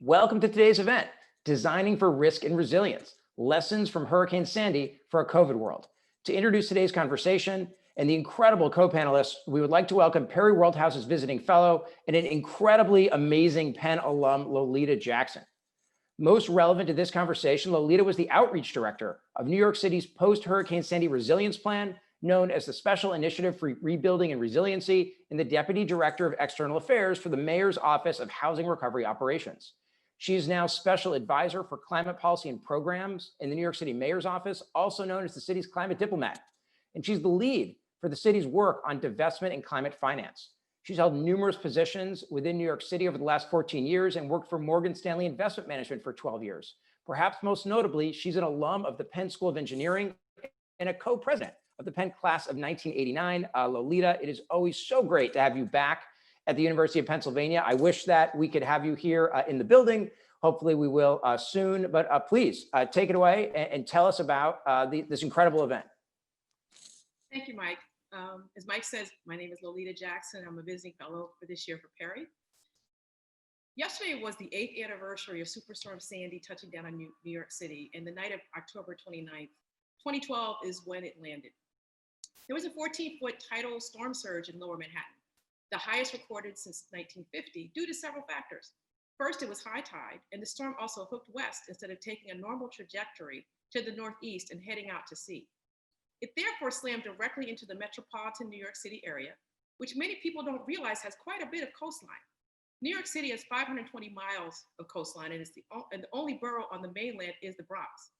Welcome to today's event, Designing for Risk and Resilience, Lessons from Hurricane Sandy for a COVID World. To introduce today's conversation and the incredible co-panelists, we would like to welcome Perry Worldhouse's visiting fellow and an incredibly amazing Penn alum, Lolita Jackson. Most relevant to this conversation, Lolita was the outreach director of New York City's post-Hurricane Sandy resilience plan, known as the Special Initiative for Rebuilding and Resiliency, and the deputy director of external affairs for the mayor's office of housing recovery operations. She is now special advisor for climate policy and programs in the New York City mayor's office, also known as the city's climate diplomat. And she's the lead for the city's work on divestment and climate finance. She's held numerous positions within New York City over the last 14 years and worked for Morgan Stanley Investment Management for 12 years. Perhaps most notably, she's an alum of the Penn School of Engineering and a co-president of the Penn class of 1989. Lolita, it is always so great to have you back at the University of Pennsylvania. I wish that we could have you here in the building. Hopefully we will soon, but please take it away and tell us about this incredible event. Thank you, Mike. As Mike says, my name is Lolita Jackson. I'm a visiting fellow for this year for Perry. Yesterday was the 8th anniversary of Superstorm Sandy touching down on New York City, and the night of October 29th, 2012 is when it landed. There was a 14-foot tidal storm surge in Lower Manhattan, the highest recorded since 1950, due to several factors. First, it was high tide, and the storm also hooked west instead of taking a normal trajectory to the northeast and heading out to sea. It therefore slammed directly into the metropolitan New York City area, which many people don't realize has quite a bit of coastline. New York City has 520 miles of coastline, and the only borough on the mainland is the Bronx.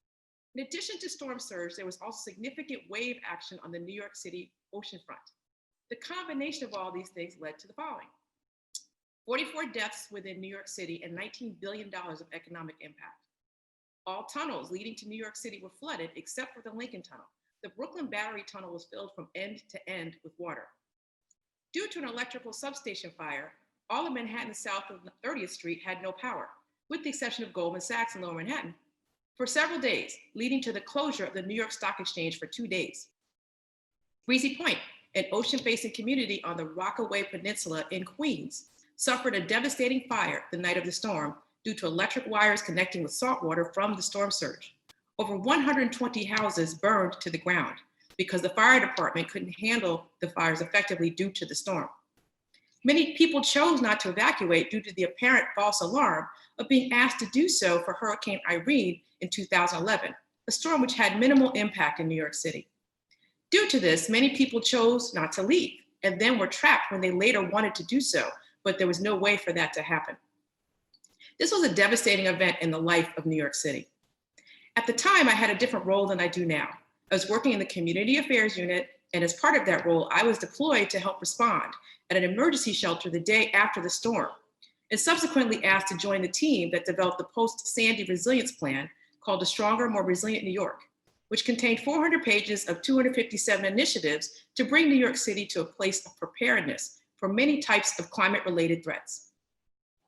In addition to storm surge, there was also significant wave action on the New York City oceanfront. The combination of all these things led to the following: 44 deaths within New York City and $19 billion of economic impact. All tunnels leading to New York City were flooded except for the Lincoln Tunnel. The Brooklyn Battery Tunnel was filled from end to end with water. Due to an electrical substation fire, all of Manhattan south of 30th Street had no power, with the exception of Goldman Sachs in Lower Manhattan, for several days, leading to the closure of the New York Stock Exchange for 2 days. Breezy Point, an ocean-facing community on the Rockaway Peninsula in Queens, suffered a devastating fire the night of the storm due to electric wires connecting with salt water from the storm surge. Over 120 houses burned to the ground because the fire department couldn't handle the fires effectively due to the storm. Many people chose not to evacuate due to the apparent false alarm of being asked to do so for Hurricane Irene in 2011, a storm which had minimal impact in New York City. Due to this, many people chose not to leave and then were trapped when they later wanted to do so, but there was no way for that to happen. This was a devastating event in the life of New York City. At the time, I had a different role than I do now. I was working in the Community Affairs Unit, and as part of that role, I was deployed to help respond at an emergency shelter the day after the storm, and subsequently asked to join the team that developed the post-Sandy resilience plan called A Stronger, More Resilient New York, which contained 400 pages of 257 initiatives to bring New York City to a place of preparedness for many types of climate-related threats.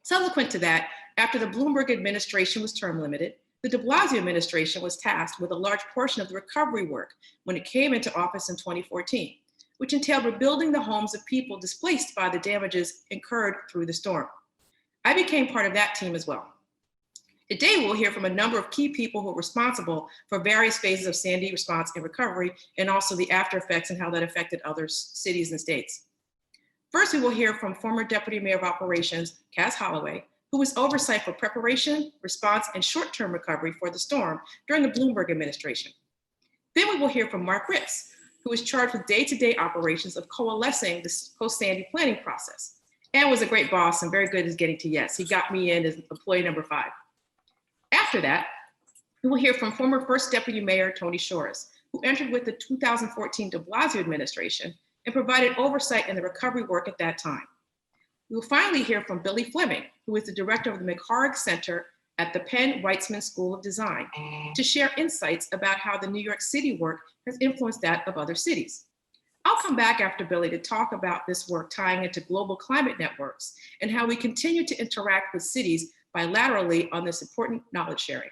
Subsequent to that, after the Bloomberg administration was term limited, the de Blasio administration was tasked with a large portion of the recovery work when it came into office in 2014, which entailed rebuilding the homes of people displaced by the damages incurred through the storm. I became part of that team as well. Today, we'll hear from a number of key people who are responsible for various phases of Sandy response and recovery, and also the after effects and how that affected other cities and states. First, we will hear from former Deputy Mayor of Operations, Cas Holloway, who was oversight for preparation, response, and short-term recovery for the storm during the Bloomberg administration. Then we will hear from Marc, who was charged with day-to-day operations of coalescing this post-Sandy planning process, and was a great boss and very good at getting to yes. He got me in as employee number 5. After that, we will hear from former First Deputy Mayor Tony Shorris, who entered with the 2014 de Blasio administration and provided oversight in the recovery work at that time. We will finally hear from Billy Fleming, who is the director of the McHarg Center at the Penn Weitzman School of Design, to share insights about how the New York City work has influenced that of other cities. I'll come back after Billy to talk about this work tying into global climate networks and how we continue to interact with cities bilaterally on this important knowledge sharing.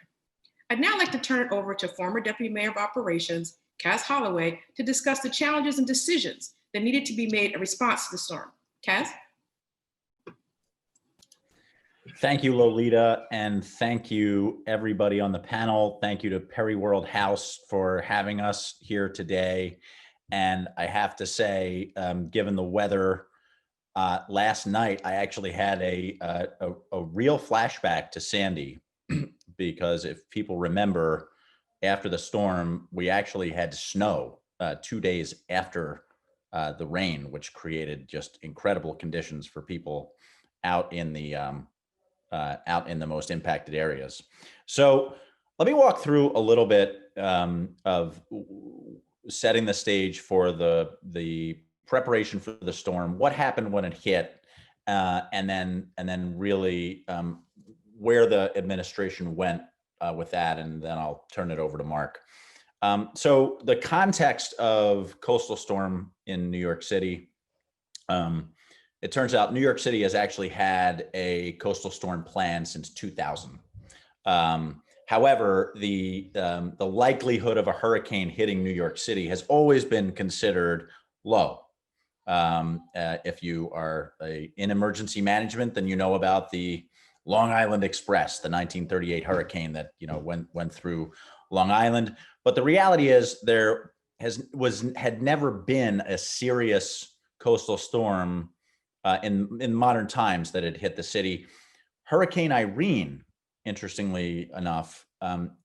I'd now like to turn it over to former Deputy Mayor of Operations, Cas Holloway, to discuss the challenges and decisions that needed to be made in response to the storm. Cas? Thank you, Lolita, and thank you, everybody on the panel. Thank you to Perry World House for having us here today. And I have to say, given the weather last night, I actually had a real flashback to Sandy, because if people remember, after the storm, we actually had snow 2 days after the rain, which created just incredible conditions for people out in the most impacted areas. So let me walk through a little bit of setting the stage for the preparation for the storm, what happened when it hit, and then really where the administration went with that, and then I'll turn it over to Marc. So the context of coastal storm in New York City, it turns out New York City has actually had a coastal storm plan since 2000. However, the likelihood of a hurricane hitting New York City has always been considered low. If you are in emergency management, then you know about the Long Island Express, the 1938 hurricane that went through Long Island. But the reality is there had never been a serious coastal storm in modern times that had hit the city. Hurricane Irene, interestingly enough,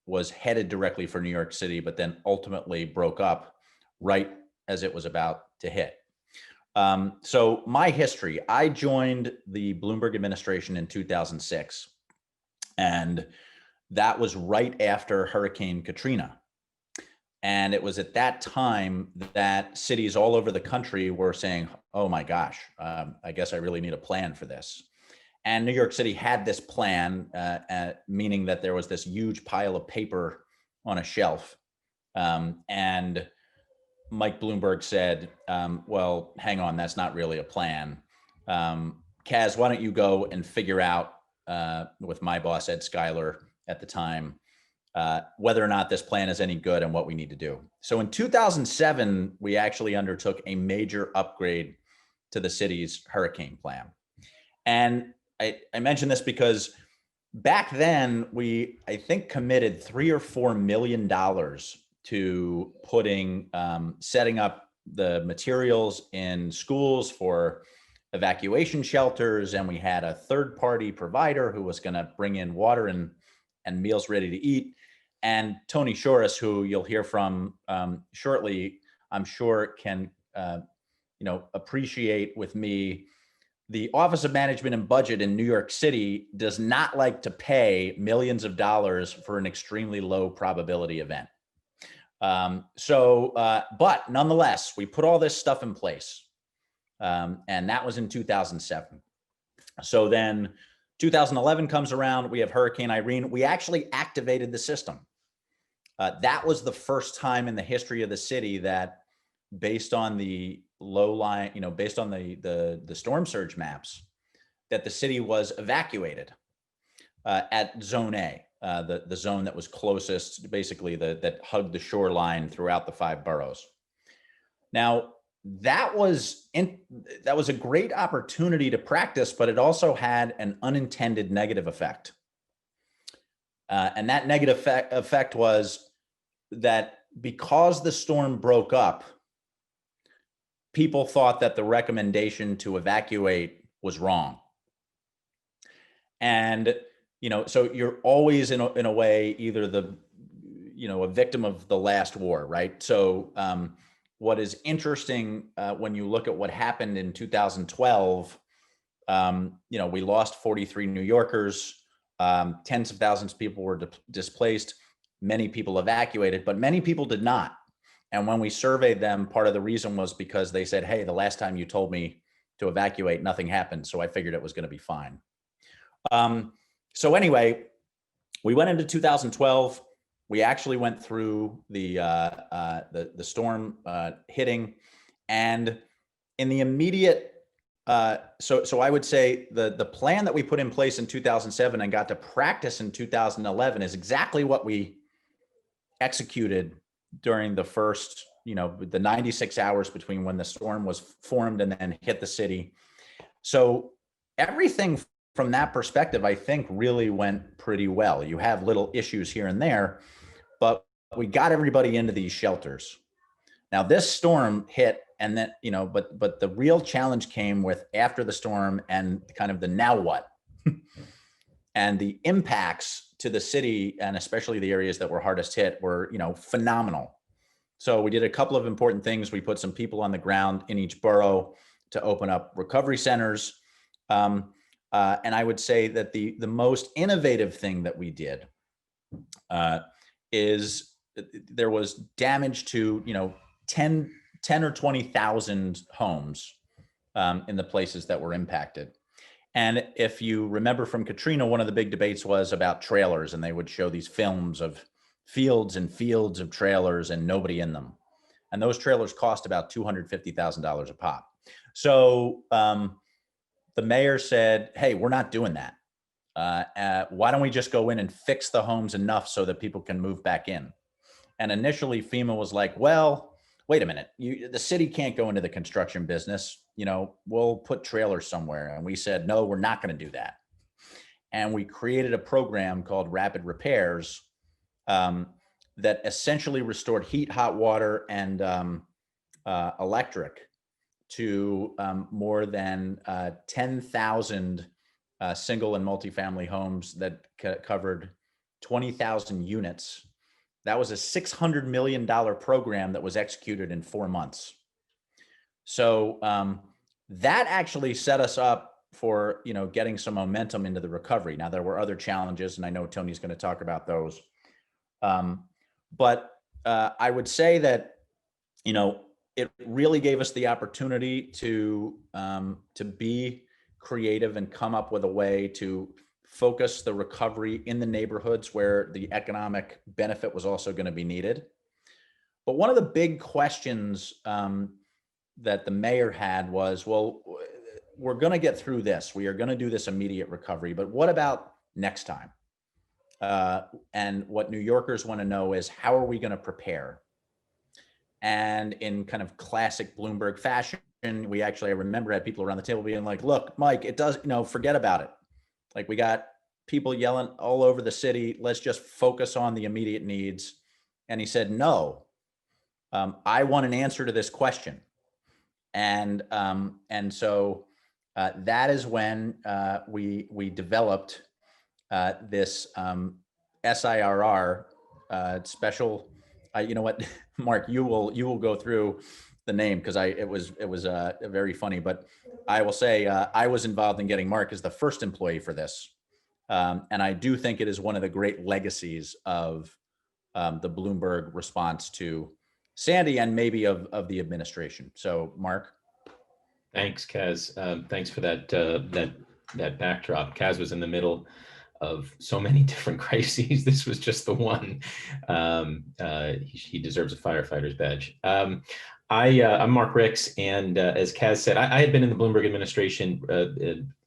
was headed directly for New York City, but then ultimately broke up right as it was about to hit. So my history, I joined the Bloomberg administration in 2006, and that was right after Hurricane Katrina. And it was at that time that cities all over the country were saying, oh my gosh, I guess I really need a plan for this. And New York City had this plan, meaning that there was this huge pile of paper on a shelf. And Mike Bloomberg said, well, hang on, that's not really a plan. Kaz, why don't you go and figure out with my boss, Ed Schuyler at the time, whether or not this plan is any good and what we need to do. So in 2007, we actually undertook a major upgrade to the city's hurricane plan. And I mention this because back then we, I think, committed $3 or $4 million to setting up the materials in schools for evacuation shelters. And we had a third-party provider who was going to bring in water and meals ready to eat. And Tony Shorris, who you'll hear from shortly, I'm sure can appreciate with me, the Office of Management and Budget in New York City does not like to pay millions of dollars for an extremely low probability event. But nonetheless, we put all this stuff in place. And that was in 2007. So then 2011 comes around, we have Hurricane Irene. We actually activated the system. That was the first time in the history of the city that, based on the low line, based on the storm surge maps, that the city was evacuated at Zone A, the zone that was closest, basically that hugged the shoreline throughout the 5 boroughs. Now, that was a great opportunity to practice, but it also had an unintended negative effect. And that negative effect was that because the storm broke up, people thought that the recommendation to evacuate was wrong. And, so you're always in a way, either a victim of the last war, right? So what is interesting when you look at what happened in 2012, we lost 43 New Yorkers, tens of thousands of people were displaced, many people evacuated, but many people did not. And when we surveyed them, part of the reason was because they said, hey, the last time you told me to evacuate, nothing happened. So I figured it was going to be fine. So anyway, we went into 2012. We actually went through the storm hitting, and in the immediate, so I would say the plan that we put in place in 2007 and got to practice in 2011 is exactly what we executed during the first, the 96 hours between when the storm was formed and then hit the city. So everything from that perspective, I think really went pretty well. You have little issues here and there, but we got everybody into these shelters. Now this storm hit, and then, but the real challenge came with after the storm and kind of the now what, and the impacts to the city, and especially the areas that were hardest hit, were, phenomenal. So we did a couple of important things. We put some people on the ground in each borough to open up recovery centers. And I would say that the most innovative thing that we did is there was damage to, 10 or 20,000 homes in the places that were impacted. And if you remember from Katrina, one of the big debates was about trailers, and they would show these films of fields and fields of trailers and nobody in them. And those trailers cost about $250,000 a pop. So the mayor said, hey, we're not doing that. Why don't we just go in and fix the homes enough so that people can move back in? And initially FEMA was like, well, wait a minute, the city can't go into the construction business. We'll put trailers somewhere. And we said, no, we're not going to do that. And we created a program called Rapid Repairs that essentially restored heat, hot water, and electric to more than 10,000 single and multifamily homes that covered 20,000 units. That was a $600 million program that was executed in 4 months. So that actually set us up for, getting some momentum into the recovery. Now, there were other challenges, and I know Tony's going to talk about those. But I would say that, it really gave us the opportunity to be creative and come up with a way to focus the recovery in the neighborhoods where the economic benefit was also going to be needed. But one of the big questions that the mayor had was, well, we're going to get through this. We are going to do this immediate recovery, but what about next time? And what New Yorkers want to know is, how are we going to prepare? And in kind of classic Bloomberg fashion, I remember had people around the table being like, look, Mike, it does, forget about it. Like, we got people yelling all over the city. Let's just focus on the immediate needs. And he said, no, I want an answer to this question. And so that is when we developed this SIRR special. You know what, Marc, you will go through the name, because it was very funny. But I will say I was involved in getting Marc as the first employee for this, and I do think it is one of the great legacies of the Bloomberg response to Sandy, and maybe of the administration. So, Marc. Thanks, Kaz. Thanks for that backdrop. Kaz was in the middle of so many different crises. This was just the one. He deserves a firefighter's badge. I'm Marc Ricks, and as Kaz said, I had been in the Bloomberg administration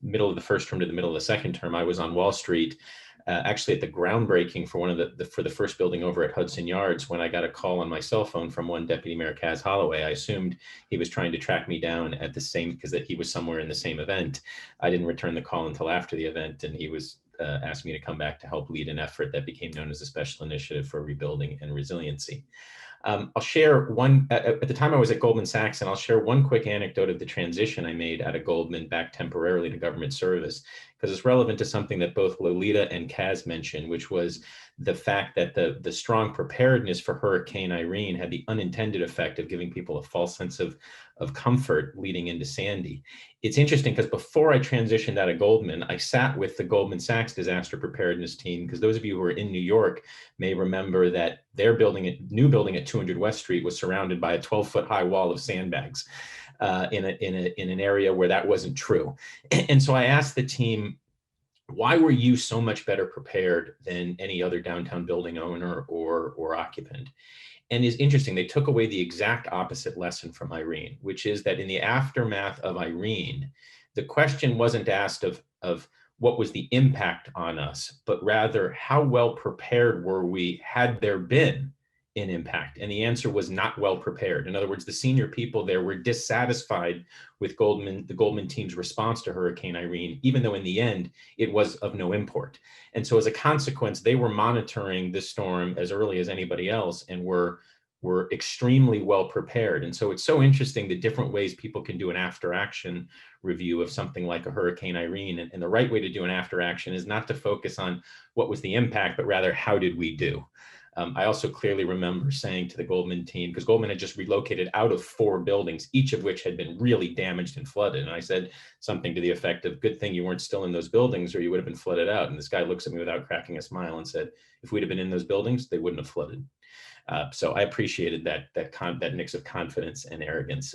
middle of the first term to the middle of the second term. I was on Wall Street, actually at the groundbreaking for for the first building over at Hudson Yards, when I got a call on my cell phone from one Deputy Mayor Kaz Holloway. I assumed he was trying to track me down at the same, because that he was somewhere in the same event. I didn't return the call until after the event, and he was asked me to come back to help lead an effort that became known as the Special Initiative for Rebuilding and Resiliency. I'll share one, at the time I was at Goldman Sachs, and I'll share one quick anecdote of the transition I made out of Goldman back temporarily to government service, because it's relevant to something that both Lolita and Kaz mentioned, which was the fact that the strong preparedness for Hurricane Irene had the unintended effect of giving people a false sense of comfort leading into Sandy. It's interesting because before I transitioned out of Goldman, I sat with the Goldman Sachs disaster preparedness team, because those of you who are in New York may remember that their new building at 200 West Street was surrounded by a 12-foot high wall of sandbags in an area where that wasn't true. And so I asked the team, why were you so much better prepared than any other downtown building owner or occupant? And it's interesting, they took away the exact opposite lesson from Irene, which is that in the aftermath of Irene, the question wasn't asked of what was the impact on us, but rather how well prepared were we had there been an impact? And the answer was not well prepared. In other words, the senior people there were dissatisfied with the Goldman team's response to Hurricane Irene, even though in the end it was of no import. And so as a consequence, they were monitoring this storm as early as anybody else and were extremely well prepared. And so it's so interesting the different ways people can do an after action review of something like a Hurricane Irene. And the right way to do an after action is not to focus on what was the impact, but rather how did we do? I also clearly remember saying to the Goldman team, because Goldman had just relocated out of 4 buildings, each of which had been really damaged and flooded. And I said something to the effect of, good thing you weren't still in those buildings or you would have been flooded out. And this guy looks at me without cracking a smile and said, if we'd have been in those buildings, they wouldn't have flooded. So I appreciated that mix of confidence and arrogance.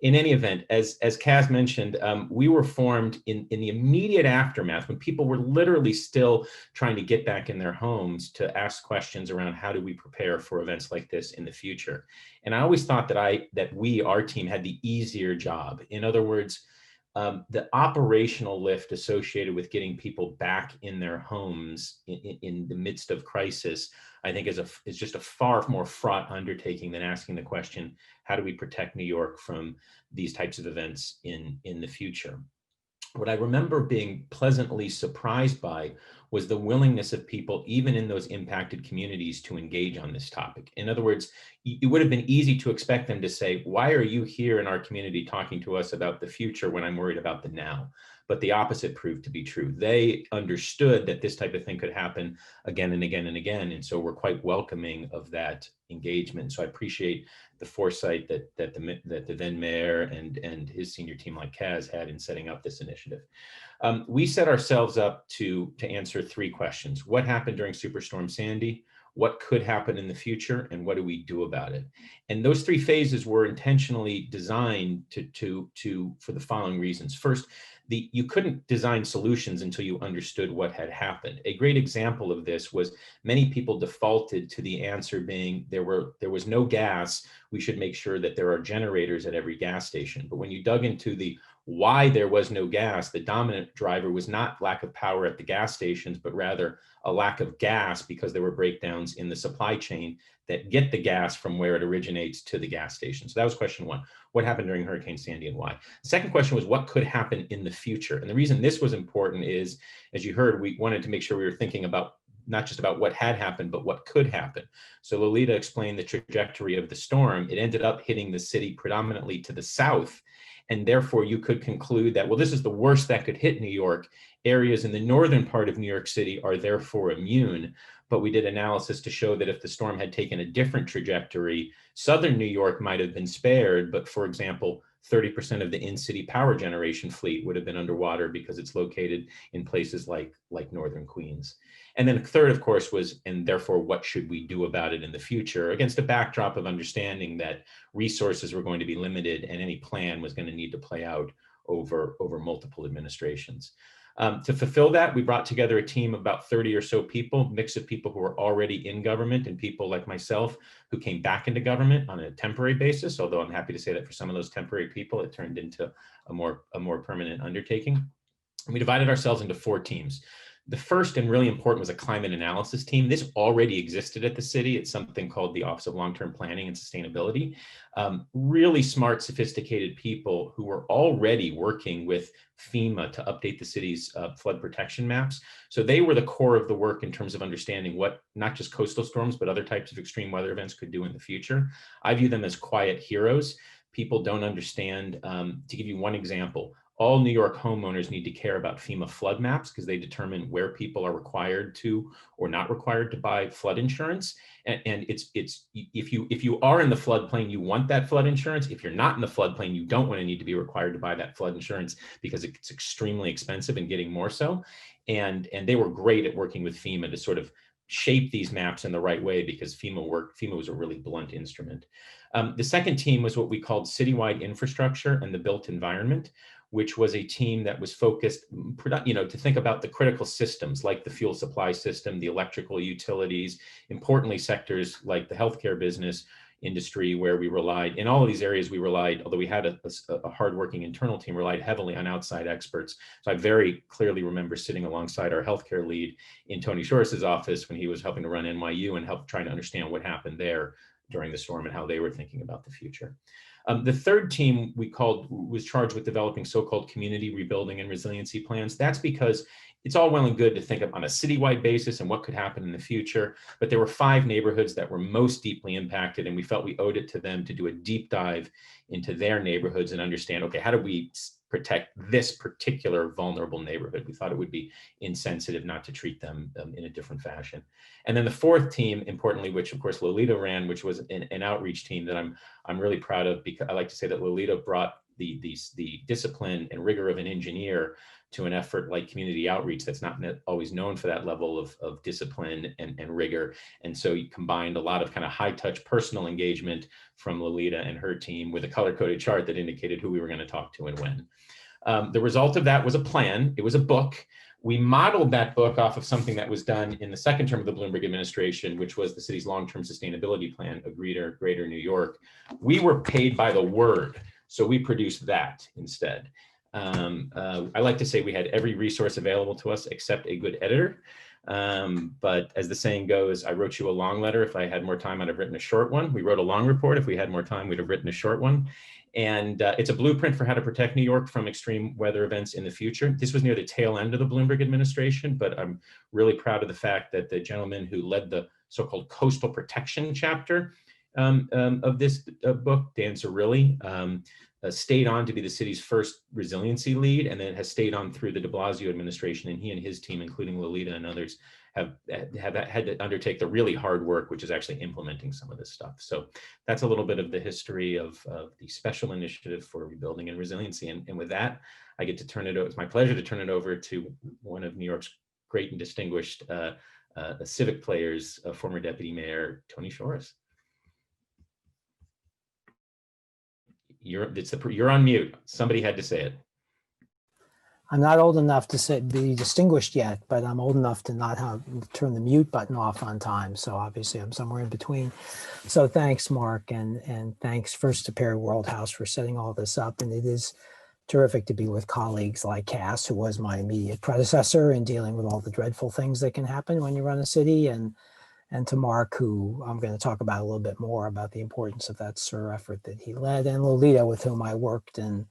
In any event, as Kaz mentioned, we were formed in the immediate aftermath when people were literally still trying to get back in their homes to ask questions around how do we prepare for events like this in the future. And I always thought that our team had the easier job. In other words, the operational lift associated with getting people back in their homes in the midst of crisis, I think is just a far more fraught undertaking than asking the question, how do we protect New York from these types of events in the future? What I remember being pleasantly surprised by was the willingness of people, even in those impacted communities, to engage on this topic. In other words, it would have been easy to expect them to say, why are you here in our community talking to us about the future when I'm worried about the now? But the opposite proved to be true. They understood that this type of thing could happen again and again and again. And so we're quite welcoming of that engagement. So I appreciate the foresight that the then mayor and his senior team like Kaz had in setting up this initiative. We set ourselves up to answer 3 questions. What happened during Superstorm Sandy? What could happen in the future? And what do we do about it? And those 3 phases were intentionally designed for the following reasons. First, you couldn't design solutions until you understood what had happened. A great example of this was many people defaulted to the answer being there was no gas. We should make sure that there are generators at every gas station. But when you dug into the why there was no gas, the dominant driver was not lack of power at the gas stations, but rather a lack of gas because there were breakdowns in the supply chain that get the gas from where it originates to the gas station. So that was question 1. What happened during Hurricane Sandy and why? The second question was what could happen in the future? And the reason this was important is, as you heard, we wanted to make sure we were thinking about not just about what had happened, but what could happen. So Lolita explained the trajectory of the storm. It ended up hitting the city predominantly to the south. And therefore you could conclude that, well, this is the worst that could hit New York. Areas in the northern part of New York City are therefore immune. But we did analysis to show that if the storm had taken a different trajectory, southern New York might have been spared. But for example, 30% of the in-city power generation fleet would have been underwater because it's located in places like northern Queens. And then third, of course, was, and therefore, what should we do about it in the future against a backdrop of understanding that resources were going to be limited and any plan was going to need to play out over multiple administrations. To fulfill that, we brought together a team of about 30 or so people, mix of people who were already in government and people like myself who came back into government on a temporary basis, although I'm happy to say that for some of those temporary people, it turned into a more permanent undertaking. And we divided ourselves into 4 teams. The first and really important was a climate analysis team. This already existed at the city. It's something called the Office of Long-Term Planning and Sustainability. Really smart, sophisticated people who were already working with Fema to update the city's flood protection maps. So they were the core of the work in terms of understanding what not just coastal storms, but other types of extreme weather events could do in the future. I view them as quiet heroes. People don't understand. To give you one example, all New York homeowners need to care about FEMA flood maps because they determine where people are required to or not required to buy flood insurance. And it's if you are in the floodplain, you want that flood insurance. If you're not in the floodplain, you don't want to need to be required to buy that flood insurance because it's extremely expensive and getting more so. And they were great at working with FEMA to sort of shape these maps in the right way because FEMA was a really blunt instrument. The second team was what we called citywide infrastructure and the built environment, which was a team that was focused, to think about the critical systems like the fuel supply system, the electrical utilities, importantly sectors like the healthcare business, industry, where we relied, in all of these areas, we relied, although we had a hardworking internal team, relied heavily on outside experts. So I very clearly remember sitting alongside our healthcare lead in Tony Shorris's office when he was helping to run NYU and trying to understand what happened there during the storm and how they were thinking about the future. The third team was charged with developing so-called community rebuilding and resiliency plans. That's because it's all well and good to think of on a citywide basis and what could happen in the future, but there were 5 neighborhoods that were most deeply impacted, and we felt we owed it to them to do a deep dive into their neighborhoods and understand, okay, how do we protect this particular vulnerable neighborhood? We thought it would be insensitive not to treat them in a different fashion. And then the fourth team, importantly, which of course Lolita ran, which was an outreach team that I'm really proud of, because I like to say that Lolita brought the discipline and rigor of an engineer to an effort like community outreach that's not always known for that level of discipline and rigor. And so you combined a lot of kind of high touch personal engagement from Lolita and her team with a color-coded chart that indicated who we were going to talk to and when. The result of that was a plan. It was a book. We modeled that book off of something that was done in the second term of the Bloomberg administration, which was the city's long-term sustainability plan, A Greater New York. We were paid by the word, so we produced that instead. I like to say we had every resource available to us except a good editor. But as the saying goes, I wrote you a long letter. If I had more time, I'd have written a short one. We wrote a long report. If we had more time, we'd have written a short one. And it's a blueprint for how to protect New York from extreme weather events in the future. This was near the tail end of the Bloomberg administration, but I'm really proud of the fact that the gentleman who led the so-called coastal protection chapter of this book, Dan Zerilli, stayed on to be the city's first resiliency lead, and then has stayed on through the de Blasio administration. And he and his team, including Lolita and others, have had to undertake the really hard work, which is actually implementing some of this stuff. So that's a little bit of the history of the special initiative for rebuilding and resiliency. And with that, I get to turn it over. It's my pleasure to turn it over to one of New York's great and distinguished civic players, former Deputy Mayor Tony Shorris. You're on mute. Somebody had to say it. I'm not old enough to be distinguished yet, but I'm old enough to not turn the mute button off on time. So obviously I'm somewhere in between. So thanks, Marc, and thanks first to Perry Worldhouse for setting all this up. And it is terrific to be with colleagues like Cass, who was my immediate predecessor in dealing with all the dreadful things that can happen when you run a city, and to Marc, who I'm going to talk about a little bit more about the importance of that SIR effort that he led, and Lolita, with whom I worked, and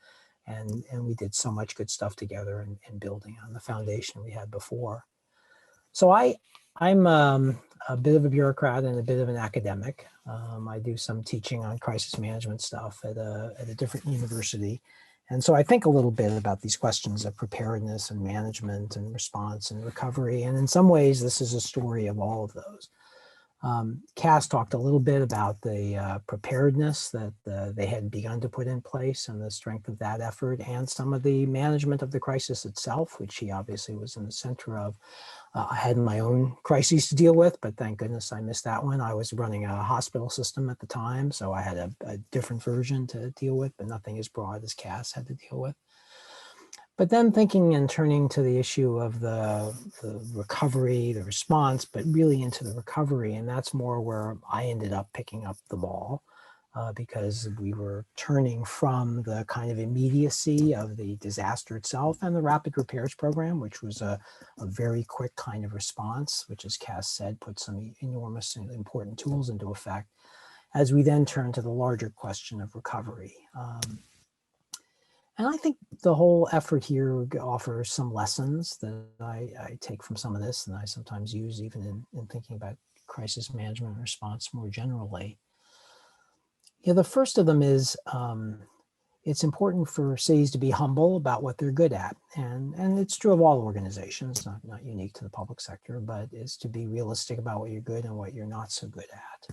we did so much good stuff together in building on the foundation we had before. So I'm a bit of a bureaucrat and a bit of an academic. I do some teaching on crisis management stuff at a different university. And so I think a little bit about these questions of preparedness and management and response and recovery. And in some ways, this is a story of all of those. Cass talked a little bit about the preparedness that they had begun to put in place and the strength of that effort, and some of the management of the crisis itself, which he obviously was in the center of. I had my own crises to deal with, but thank goodness I missed that one. I was running a hospital system at the time, so I had a different version to deal with, but nothing as broad as Cass had to deal with. But then thinking and turning to the issue of the recovery, the response, but really into the recovery. And that's more where I ended up picking up the ball because we were turning from the kind of immediacy of the disaster itself and the rapid repairs program, which was a very quick kind of response, which, as Cass said, put some enormous and important tools into effect, as we then turn to the larger question of recovery. And I think the whole effort here offers some lessons that I take from some of this, and I sometimes use even in thinking about crisis management and response more generally. Yeah, the first of them is it's important for cities to be humble about what they're good at. And it's true of all organizations, not unique to the public sector, but is to be realistic about what you're good and what you're not so good at.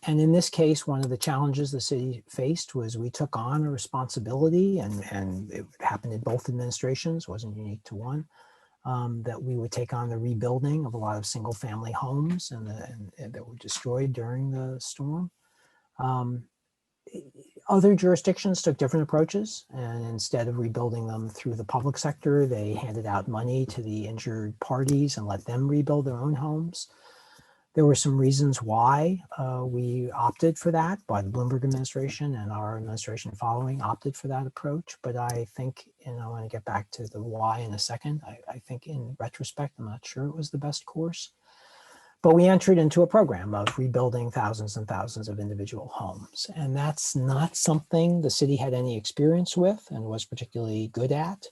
And in this case, one of the challenges the city faced was we took on a responsibility, and it happened in both administrations, wasn't unique to one, that we would take on the rebuilding of a lot of single family homes and that were destroyed during the storm. Other jurisdictions took different approaches, and instead of rebuilding them through the public sector, they handed out money to the injured parties and let them rebuild their own homes. There were some reasons why we opted for that, why the Bloomberg administration and our administration following opted for that approach. But I think, and I want to get back to the why in a second, I think in retrospect, I'm not sure it was the best course. But we entered into a program of rebuilding thousands and thousands of individual homes. And that's not something the city had any experience with and was particularly good at.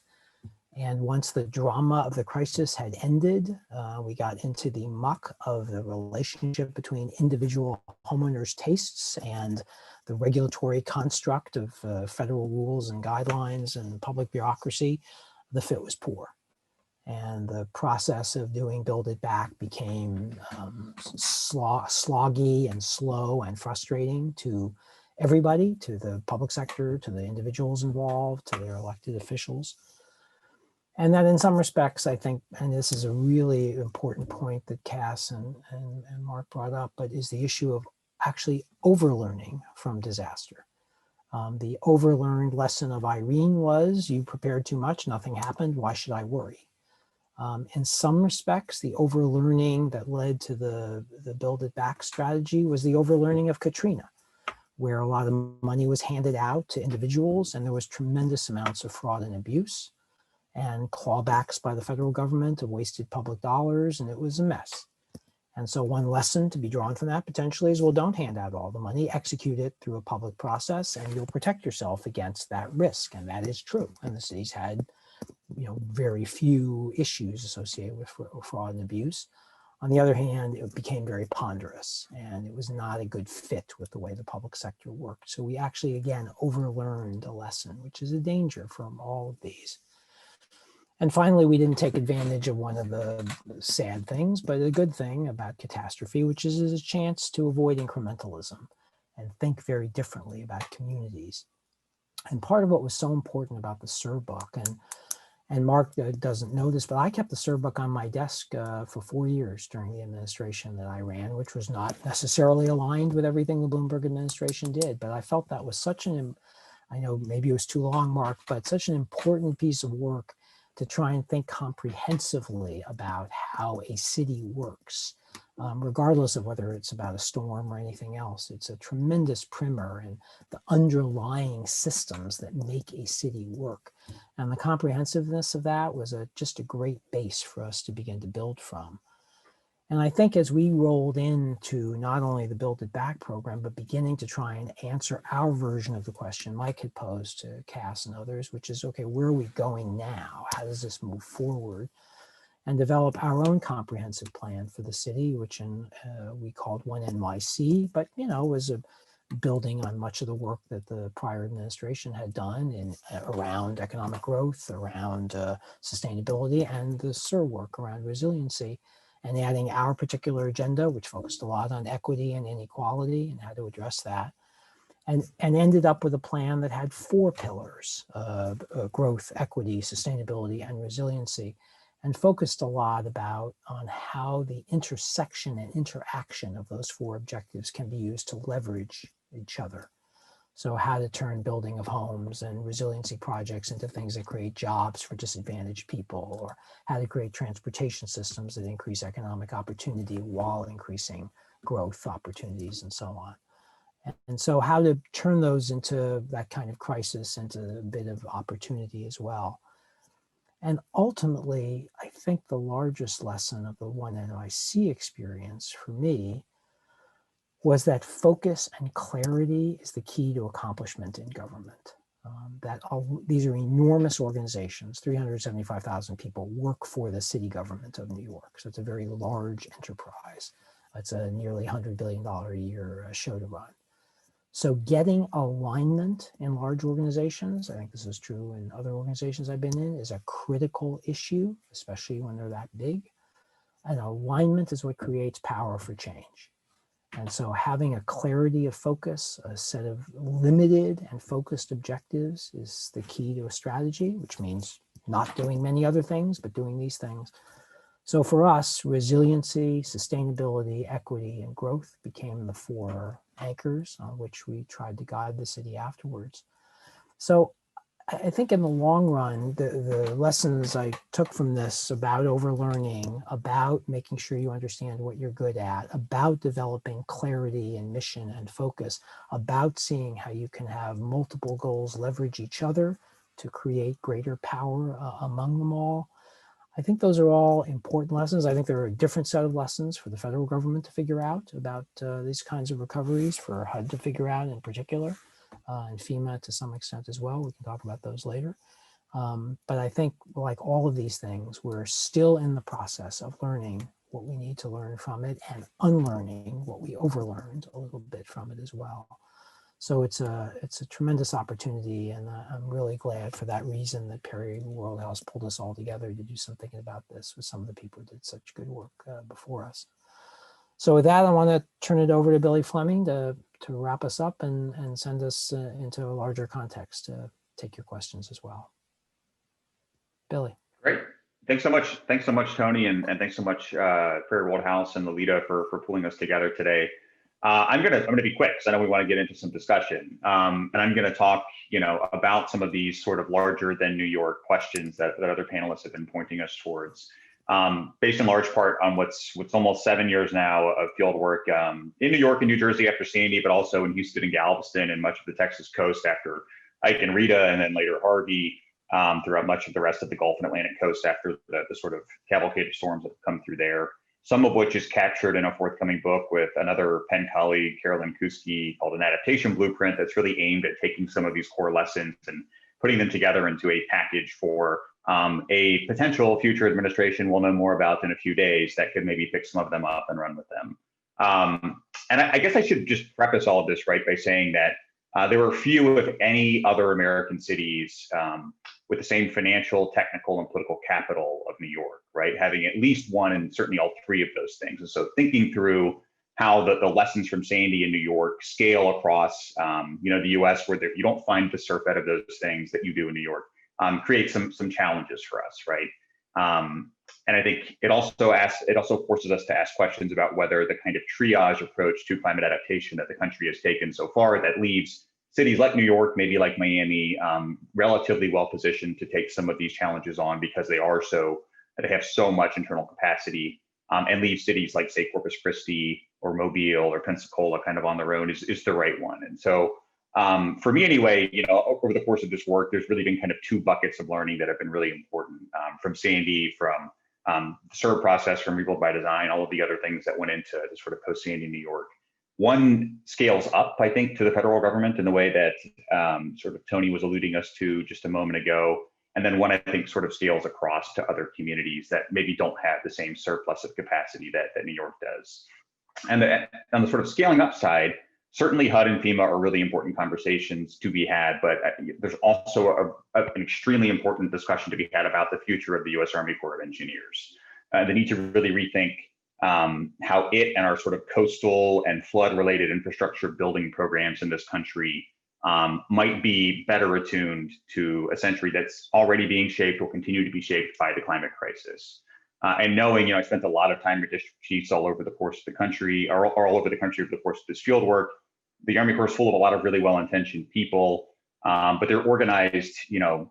And once the drama of the crisis had ended, we got into the muck of the relationship between individual homeowners' tastes and the regulatory construct of federal rules and guidelines and public bureaucracy. The fit was poor. And the process of doing Build It Back became sloggy and slow and frustrating to everybody, to the public sector, to the individuals involved, to their elected officials. And that in some respects, I think, and this is a really important point that Cass and Marc brought up, but is the issue of actually overlearning from disaster. The overlearned lesson of Irene was, you prepared too much, nothing happened, why should I worry? In some respects, the overlearning that led to the Build It Back strategy was the overlearning of Katrina, where a lot of money was handed out to individuals and there was tremendous amounts of fraud and abuse and clawbacks by the federal government of wasted public dollars, and it was a mess. And so one lesson to be drawn from that potentially is, well, don't hand out all the money, execute it through a public process, and you'll protect yourself against that risk. And that is true. And the city's had, very few issues associated with fraud and abuse. On the other hand, it became very ponderous and it was not a good fit with the way the public sector worked. So we actually, again, overlearned a lesson, which is a danger from all of these. And finally, we didn't take advantage of one of the sad things, but a good thing about catastrophe, which is a chance to avoid incrementalism and think very differently about communities. And part of what was so important about the SIR book, and Marc doesn't know this, but I kept the SIR book on my desk for 4 years during the administration that I ran, which was not necessarily aligned with everything the Bloomberg administration did. But I felt that was such I know maybe it was too long, Marc, but such an important piece of work to try and think comprehensively about how a city works, regardless of whether it's about a storm or anything else. It's a tremendous primer in the underlying systems that make a city work. And the comprehensiveness of that was just a great base for us to begin to build from. And I think as we rolled into not only the Build It Back program, but beginning to try and answer our version of the question Mike had posed to Cass and others, which is, okay, where are we going now? How does this move forward? And develop our own comprehensive plan for the city, which we called One NYC, but was a building on much of the work that the prior administration had done around economic growth, around sustainability, and the SIR work around resiliency, and adding our particular agenda, which focused a lot on equity and inequality and how to address that. And ended up with a plan that had 4 pillars: growth, equity, sustainability, and resiliency, and focused a lot on how the intersection and interaction of those 4 objectives can be used to leverage each other. So how to turn building of homes and resiliency projects into things that create jobs for disadvantaged people, or how to create transportation systems that increase economic opportunity while increasing growth opportunities and so on. And so how to turn those into that kind of crisis into a bit of opportunity as well. And ultimately, I think the largest lesson of the One NYC experience for me was that focus and clarity is the key to accomplishment in government. These are enormous organizations. 375,000 people work for the city government of New York. So it's a very large enterprise. It's a nearly $100 billion a year show to run. So getting alignment in large organizations, I think this is true in other organizations I've been in, is a critical issue, especially when they're that big. And alignment is what creates power for change. And so having a clarity of focus, a set of limited and focused objectives is the key to a strategy, which means not doing many other things, but doing these things. So for us, resiliency, sustainability, equity, and growth became the 4 anchors on which we tried to guide the city afterwards. So I think in the long run, the lessons I took from this about overlearning, about making sure you understand what you're good at, about developing clarity and mission and focus, about seeing how you can have multiple goals leverage each other to create greater power among them all. I think those are all important lessons. I think there are a different set of lessons for the federal government to figure out about these kinds of recoveries, for HUD to figure out in particular, and FEMA to some extent as well. We can talk about those later. But I think, like all of these things, we're still in the process of learning what we need to learn from it and unlearning what we overlearned a little bit from it as well. So it's a tremendous opportunity, and I'm really glad for that reason that Perry World House pulled us all together to do something about this with some of the people who did such good work before us. So with that, I want to turn it over to Billy Fleming to wrap us up and send us into a larger context to take your questions as well. Billy. Great. Thanks so much. Thanks so much, Tony, and thanks so much, Perry World House and Lolita for pulling us together today. I'm gonna be quick because I know we want to get into some discussion, and I'm gonna talk, about some of these sort of larger than New York questions that other panelists have been pointing us towards, based in large part on what's almost 7 years now of field work in New York and New Jersey after Sandy, but also in Houston and Galveston and much of the Texas coast after Ike and Rita, and then later Harvey, throughout much of the rest of the Gulf and Atlantic coast after the sort of cavalcade of storms that have come through there. Some of which is captured in a forthcoming book with another Penn colleague, Carolyn Kuski, called An Adaptation Blueprint, that's really aimed at taking some of these core lessons and putting them together into a package for a potential future administration we'll know more about in a few days that could maybe pick some of them up and run with them. And I guess I should just preface all of this, right, by saying that there were few, if any, other American cities with the same financial, technical, and political capital of New York, right? Having at least one and certainly all three of those things. And so thinking through how the lessons from Sandy in New York scale across, the US, where you don't find the surf out of those things that you do in New York, creates some challenges for us, right? And I think it also forces us to ask questions about whether the kind of triage approach to climate adaptation that the country has taken so far that leaves cities like New York, maybe like Miami, relatively well positioned to take some of these challenges on because they have so much internal capacity, and leave cities like, say, Corpus Christi or Mobile or Pensacola kind of on their own is the right one. And so for me anyway, over the course of this work, there's really been kind of two buckets of learning that have been really important, from Sandy, from the SERB process, from Rebuild by Design, all of the other things that went into the sort of post-Sandy New York. One scales up, I think, to the federal government in the way that sort of Tony was alluding us to just a moment ago. And then one, I think, sort of scales across to other communities that maybe don't have the same surplus of capacity that New York does. And on the sort of scaling up side, certainly HUD and FEMA are really important conversations to be had, but there's also an extremely important discussion to be had about the future of the U.S. Army Corps of Engineers. The need to really rethink how it and our sort of coastal and flood-related infrastructure building programs in this country might be better attuned to a century that's already being shaped, will continue to be shaped by the climate crisis. And knowing, I spent a lot of time at district chiefs all over the course of the country, or all over the country over the course of this field work. The Army Corps is full of a lot of really well-intentioned people, but they're organized,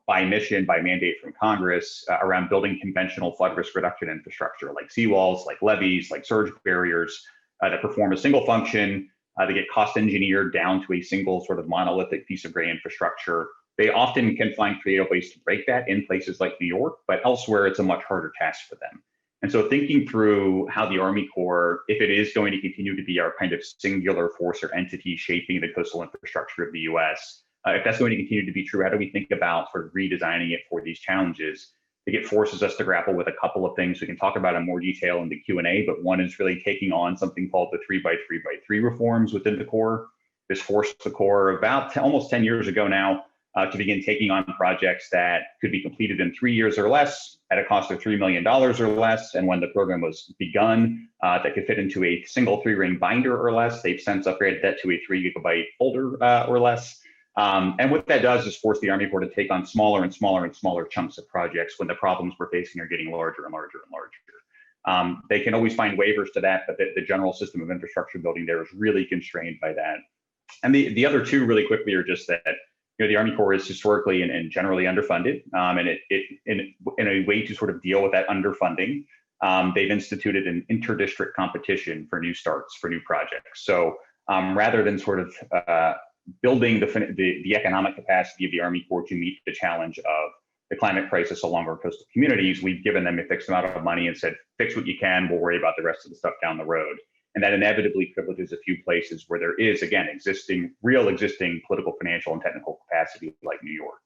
by mission, by mandate from Congress, around building conventional flood risk reduction infrastructure, like seawalls, like levees, like surge barriers, that perform a single function. They get cost engineered down to a single sort of monolithic piece of gray infrastructure. They often can find creative ways to break that in places like New York, but elsewhere it's a much harder task for them. And so thinking through how the Army Corps, if it is going to continue to be our kind of singular force or entity shaping the coastal infrastructure of the US, if that's going to continue to be true, how do we think about sort of redesigning it for these challenges? I think it forces us to grapple with a couple of things we can talk about in more detail in the Q&A, but one is really taking on something called the 3x3x3 reforms within the Corps. This forced the Corps about almost 10 years ago now to begin taking on projects that could be completed in 3 years or less at a cost of $3 million or less. And when the program was begun, that could fit into a single 3-ring binder or less. They've since upgraded that to a 3 gigabyte folder or less. And what that does is force the Army Corps to take on smaller and smaller and smaller chunks of projects when the problems we're facing are getting larger and larger and larger. They can always find waivers to that, but the general system of infrastructure building there is really constrained by that. And the other two really quickly are just that, the Army Corps is historically and generally underfunded, and in a way to sort of deal with that underfunding, they've instituted an inter-district competition for new starts for new projects. So rather than sort of building the economic capacity of the Army Corps to meet the challenge of the climate crisis along our coastal communities, we've given them a fixed amount of money and said, fix what you can, we'll worry about the rest of the stuff down the road. And that inevitably privileges a few places where there is, again, real existing political, financial, and technical capacity like New York.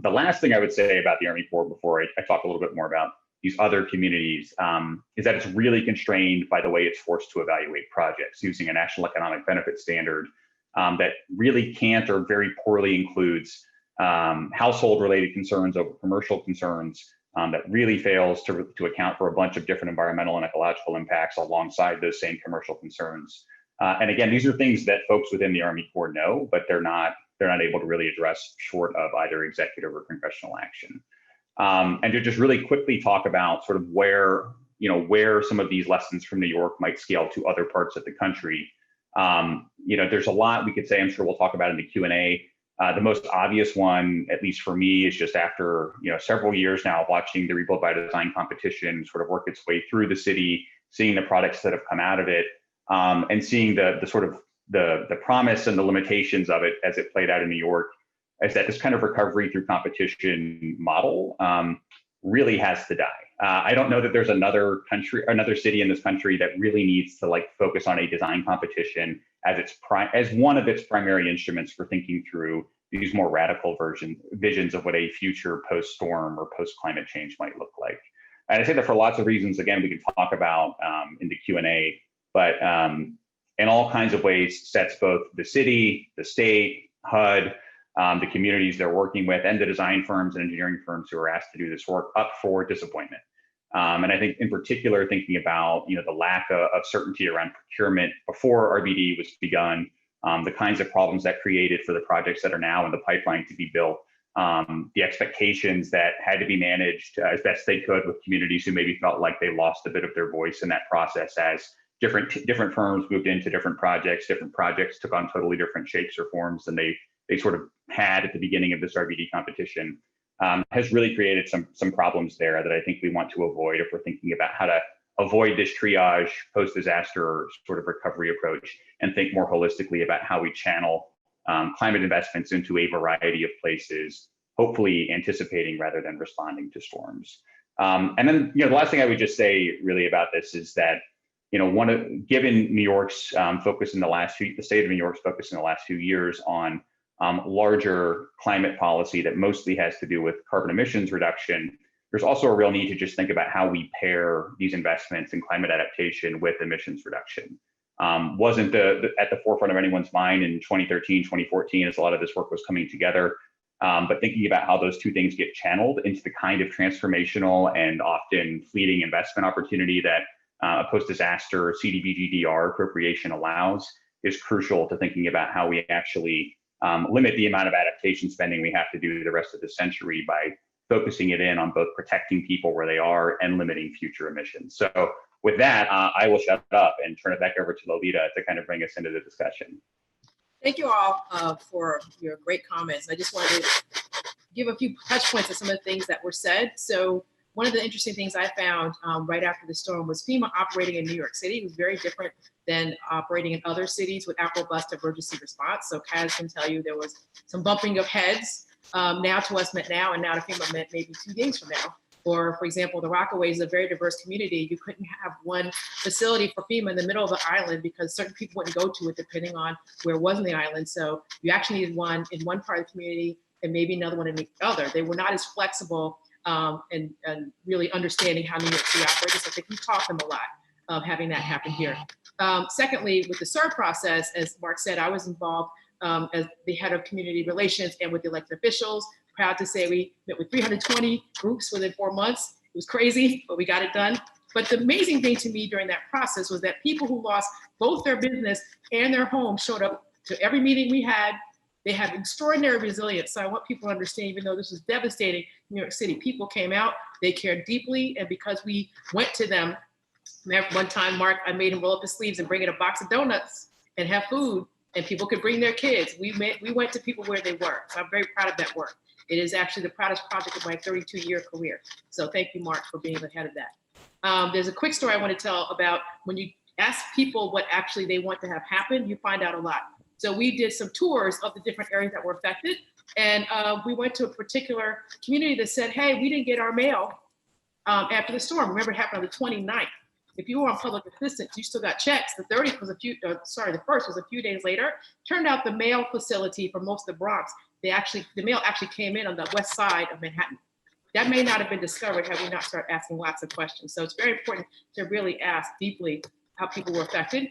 The last thing I would say about the Army Corps before I talk a little bit more about these other communities is that it's really constrained by the way it's forced to evaluate projects using a national economic benefit standard that really can't or very poorly includes household-related concerns over commercial concerns, that really fails to account for a bunch of different environmental and ecological impacts alongside those same commercial concerns. And again, these are things that folks within the Army Corps know, but they're not able to really address short of either executive or congressional action. And to just really quickly talk about sort of where some of these lessons from New York might scale to other parts of the country. There's a lot we could say. I'm sure we'll talk about in the Q&A. The most obvious one, at least for me, is just after several years now of watching the Rebuild by Design competition sort of work its way through the city, seeing the products that have come out of it, and seeing the sort of the promise and the limitations of it as it played out in New York, is that this kind of recovery through competition model really has to die. I don't know that there's another city in this country that really needs to focus on a design competition as one of its primary instruments for thinking through these more radical visions of what a future post-storm or post-climate change might look like. And I say that for lots of reasons, again, we can talk about in the Q&A, but in all kinds of ways sets both the city, the state, HUD, the communities they're working with, and the design firms and engineering firms who are asked to do this work up for disappointment. And I think in particular, thinking about the lack of certainty around procurement before RBD was begun, the kinds of problems that created for the projects that are now in the pipeline to be built, the expectations that had to be managed as best they could with communities who maybe felt like they lost a bit of their voice in that process as different firms moved into different projects took on totally different shapes or forms than they sort of had at the beginning of this RBD competition, has really created some problems there that I think we want to avoid if we're thinking about how to avoid this triage post-disaster sort of recovery approach and think more holistically about how we channel climate investments into a variety of places, hopefully anticipating rather than responding to storms. And then the last thing I would just say really about this is that given New York's focus in the state of New York's focus in the last few years on larger climate policy that mostly has to do with carbon emissions reduction, there's also a real need to just think about how we pair these investments in climate adaptation with emissions reduction. Wasn't at the forefront of anyone's mind in 2013, 2014, as a lot of this work was coming together. But thinking about how those two things get channeled into the kind of transformational and often fleeting investment opportunity that a post-disaster CDBG-DR appropriation allows is crucial to thinking about how we actually limit the amount of adaptation spending we have to do the rest of the century by focusing it in on both protecting people where they are and limiting future emissions. So with that, I will shut up and turn it back over to Lolita to kind of bring us into the discussion. Thank you all for your great comments. I just wanted to give a few touch points of some of the things that were said. So one of the interesting things I found right after the storm was FEMA operating in New York City. It was very different than operating in other cities without robust emergency response. So Kaz can tell you there was some bumping of heads. Now to us meant now, and now to FEMA meant maybe 2 days from now. Or for example, the Rockaways is a very diverse community. You couldn't have one facility for FEMA in the middle of the island because certain people wouldn't go to it depending on where it was in the island. So you actually needed one in one part of the community and maybe another one in the other. They were not as flexible and really understanding how New York City operates. I think we taught them a lot of having that happen here. Secondly, with the CERB process, as Marc said, I was involved as the head of community relations and with the elected officials. Proud to say we met with 320 groups within 4 months. It was crazy, but we got it done. But the amazing thing to me during that process was that people who lost both their business and their home showed up to every meeting we had. They had extraordinary resilience. So I want people to understand, even though this was devastating in New York City, people came out, they cared deeply. And because we went to them, one time, Marc, I made him roll up his sleeves and bring in a box of donuts and have food. and people could bring their kids. We went to people where they were. So I'm very proud of that work. It is actually the proudest project of my 32-year career. So thank you, Marc, for being ahead of that. There's a quick story I want to tell about when you ask people what actually they want to have happen, you find out a lot. So we did some tours of the different areas that were affected. And we went to a particular community that said, hey, we didn't get our mail after the storm. Remember, it happened on the 29th. If you were on public assistance, you still got checks. The 30th was the first was a few days later. Turned out the mail facility for most of the Bronx, the mail actually came in on the west side of Manhattan. That may not have been discovered had we not started asking lots of questions. So it's very important to really ask deeply how people were affected.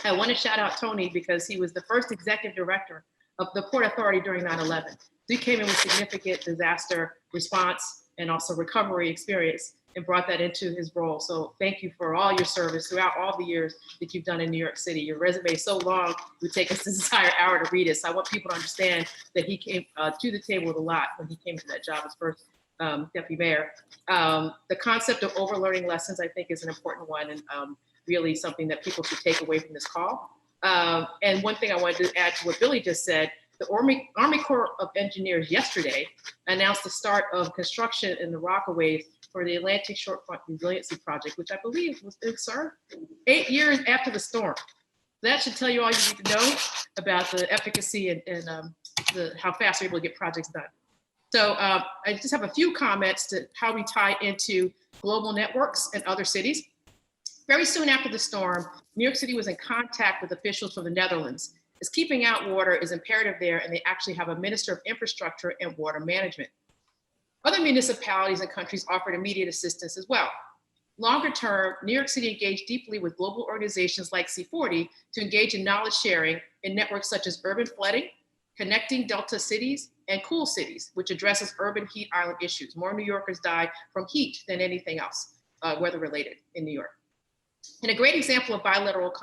I want to shout out Tony because he was the first executive director of the Port Authority during 9/11. He came in with significant disaster response and also recovery experience and brought that into his role. So thank you for all your service throughout all the years that you've done in New York City. Your resume is so long, it would take us this entire hour to read it. So I want people to understand that he came to the table with a lot when he came to that job as first deputy mayor. The concept of overlearning lessons, I think, is an important one and really something that people should take away from this call. And one thing I wanted to add to what Billy just said, the Army Corps of Engineers yesterday announced the start of construction in the Rockaways for the Atlantic Shorefront Resiliency Project, which I believe was, sir, 8 years after the storm. That should tell you all you need to know about the efficacy and how fast we're able to get projects done. So I just have a few comments to how we tie into global networks and other cities. Very soon after the storm, New York City was in contact with officials from the Netherlands, as keeping out water is imperative there, and they actually have a Minister of Infrastructure and Water Management. Other municipalities and countries offered immediate assistance as well. Longer term, New York City engaged deeply with global organizations like C40 to engage in knowledge sharing in networks such as urban flooding, connecting Delta cities, and cool cities, which addresses urban heat island issues. More New Yorkers die from heat than anything else, weather related in New York. And a great example of bilateral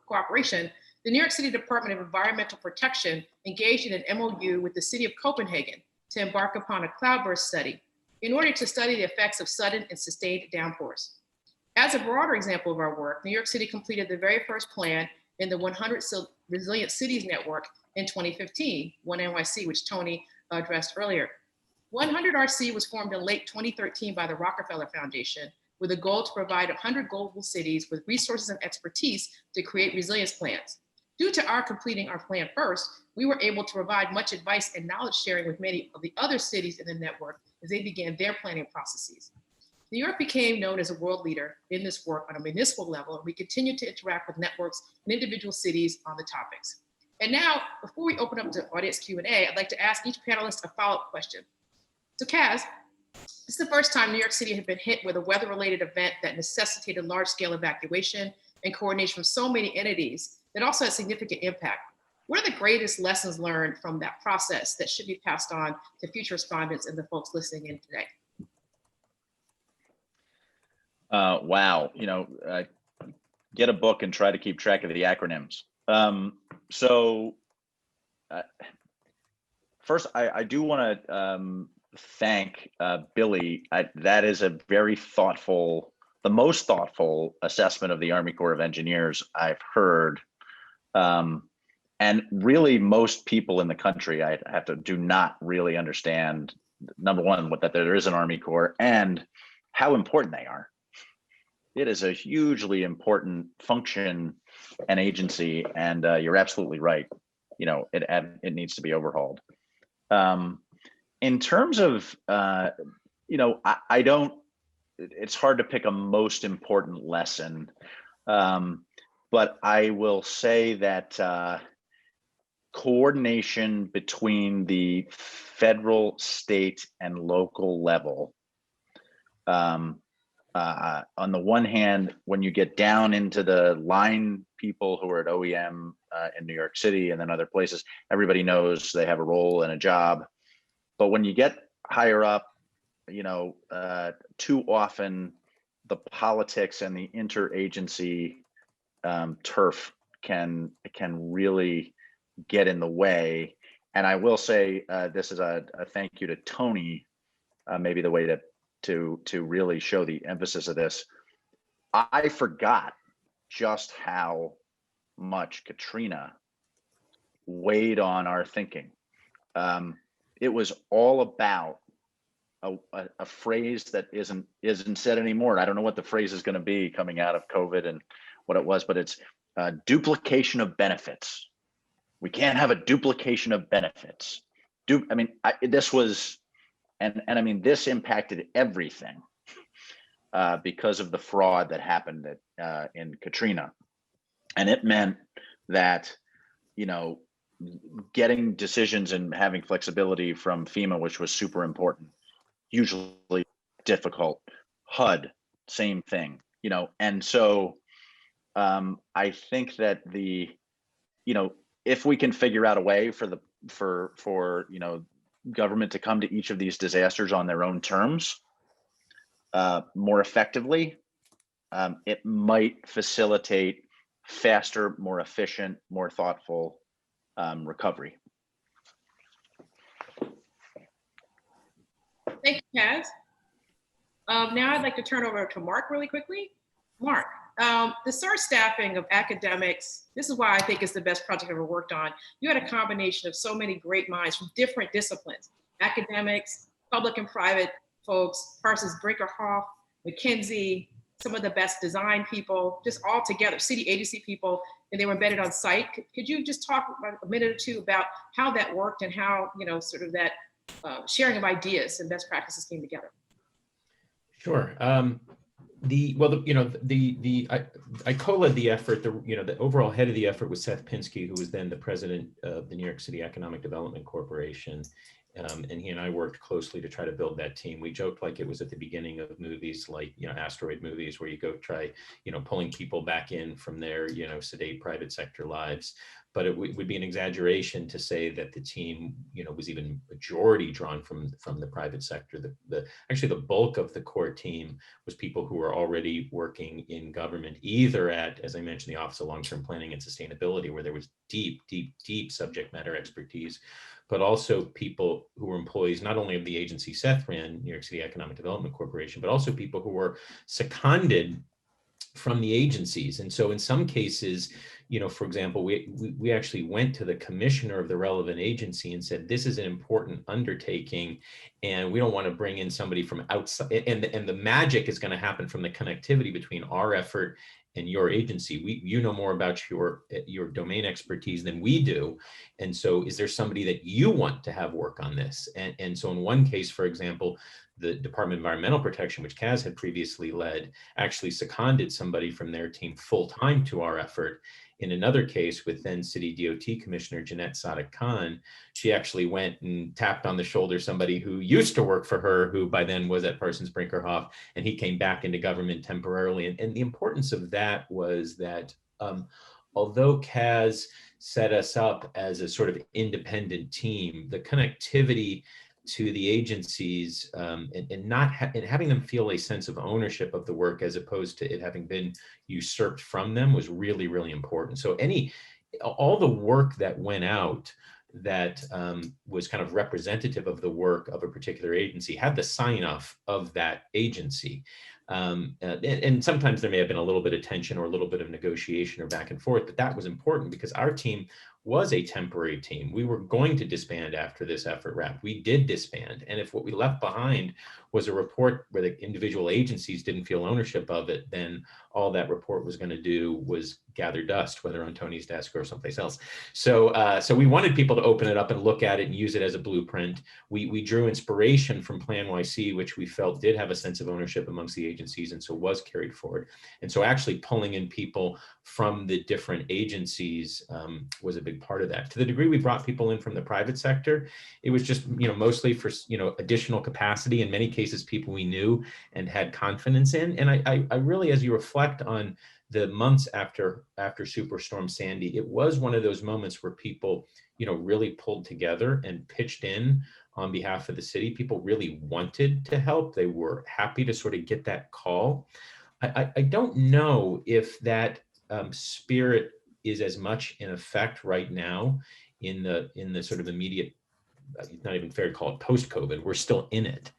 cooperation, the New York City Department of Environmental Protection engaged in an MOU with the city of Copenhagen to embark upon a cloudburst study in order to study the effects of sudden and sustained downpours. As a broader example of our work, New York City completed the very first plan in the 100 Resilient Cities Network in 2015, One NYC, which Tony addressed earlier. 100 RC was formed in late 2013 by the Rockefeller Foundation with a goal to provide 100 global cities with resources and expertise to create resilience plans. Due to our completing our plan first, we were able to provide much advice and knowledge sharing with many of the other cities in the network as they began their planning processes. New York became known as a world leader in this work on a municipal level, and we continue to interact with networks and individual cities on the topics. And now, before we open up to audience Q&A, I'd like to ask each panelist a follow-up question. So Kaz, this is the first time New York City had been hit with a weather-related event that necessitated large-scale evacuation and coordination from so many entities that also had significant impact. What are the greatest lessons learned from that process that should be passed on to future respondents and the folks listening in today? Wow, get a book and try to keep track of the acronyms. First, I do want to thank Billy. That is a very thoughtful, the most thoughtful assessment of the Army Corps of Engineers I've heard. And really, most people in the country, do not really understand, number one, that there is an Army Corps and how important they are. It is a hugely important function and agency, and you're absolutely right. It needs to be overhauled. In terms of, I don't. It's hard to pick a most important lesson, but I will say that coordination between the federal, state, and local level. On the one hand, when you get down into the line people who are at OEM in New York City and then other places, everybody knows they have a role and a job. But when you get higher up, too often the politics and the interagency turf can really get in the way. And I will say this is a thank you to Tony, maybe the way to really show the emphasis of this. I forgot just how much Katrina weighed on our thinking. It was all about a phrase that isn't said anymore. I don't know what the phrase is going to be coming out of COVID and what it was, but it's duplication of benefits. We can't have a duplication of benefits. This was, and I mean, this impacted everything because of the fraud that happened in Katrina. And it meant that, getting decisions and having flexibility from FEMA, which was super important, usually difficult. HUD, same thing, and so I think that if we can figure out a way for government to come to each of these disasters on their own terms more effectively, it might facilitate faster, more efficient, more thoughtful recovery. Thank you, Kaz. Now I'd like to turn over to Marc really quickly. Marc, the surge staffing of academics, this is why I think it's the best project I've ever worked on. You had a combination of so many great minds from different disciplines, academics, public and private folks, Parsons Brinkerhoff, McKinsey, some of the best design people, just all together, city agency people, and they were embedded on site. Could you just talk about a minute or two about how that worked and how, sort of that sharing of ideas and best practices came together? Sure. I co-led the effort. The overall head of the effort was Seth Pinsky, who was then the president of the New York City Economic Development Corporation. And he and I worked closely to try to build that team. We joked like it was at the beginning of movies like, asteroid movies, where you go try, pulling people back in from their, sedate private sector lives. But it would be an exaggeration to say that the team, was even majority drawn from the private sector. Actually, the bulk of the core team was people who were already working in government, either at, as I mentioned, the Office of Long-Term Planning and Sustainability, where there was deep subject matter expertise, but also people who were employees, not only of the agency Seth ran, New York City Economic Development Corporation, but also people who were seconded from the agencies. And so in some cases, for example, we actually went to the commissioner of the relevant agency and said, this is an important undertaking, and we don't want to bring in somebody from outside. And the magic is going to happen from the connectivity between our effort and your agency. You know more about your domain expertise than we do. And so is there somebody that you want to have work on this? And so in one case, for example, the Department of Environmental Protection, which Kaz had previously led, actually seconded somebody from their team full-time to our effort. In another case with then City DOT Commissioner Jeanette Sadiq Khan, she actually went and tapped on the shoulder somebody who used to work for her, who by then was at Parsons Brinkerhoff, and he came back into government temporarily. And the importance of that was that although Kaz set us up as a sort of independent team, the connectivity to the agencies and having them feel a sense of ownership of the work as opposed to it having been usurped from them was really, really important. So all the work that went out that was kind of representative of the work of a particular agency had the sign off of that agency. And sometimes there may have been a little bit of tension or a little bit of negotiation or back and forth, but that was important because our team was a temporary team. We were going to disband after this effort wrapped. We did disband. And if what we left behind was a report where the individual agencies didn't feel ownership of it, then all that report was going to do was gather dust, whether on Tony's desk or someplace else. So we wanted people to open it up and look at it and use it as a blueprint. We drew inspiration from Plan YC, which we felt did have a sense of ownership amongst the agencies, and so was carried forward. And so actually pulling in people from the different agencies was a big part of that. To the degree we brought people in from the private sector, it was just mostly for additional capacity. In many cases, people we knew and had confidence in. And I really, as you reflect on the months after Superstorm Sandy, it was one of those moments where people really pulled together and pitched in on behalf of the city. People really wanted to help. They were happy to sort of get that call. I don't know if that spirit is as much in effect right now in the sort of immediate, not even fair to call it post-COVID. We're still in it.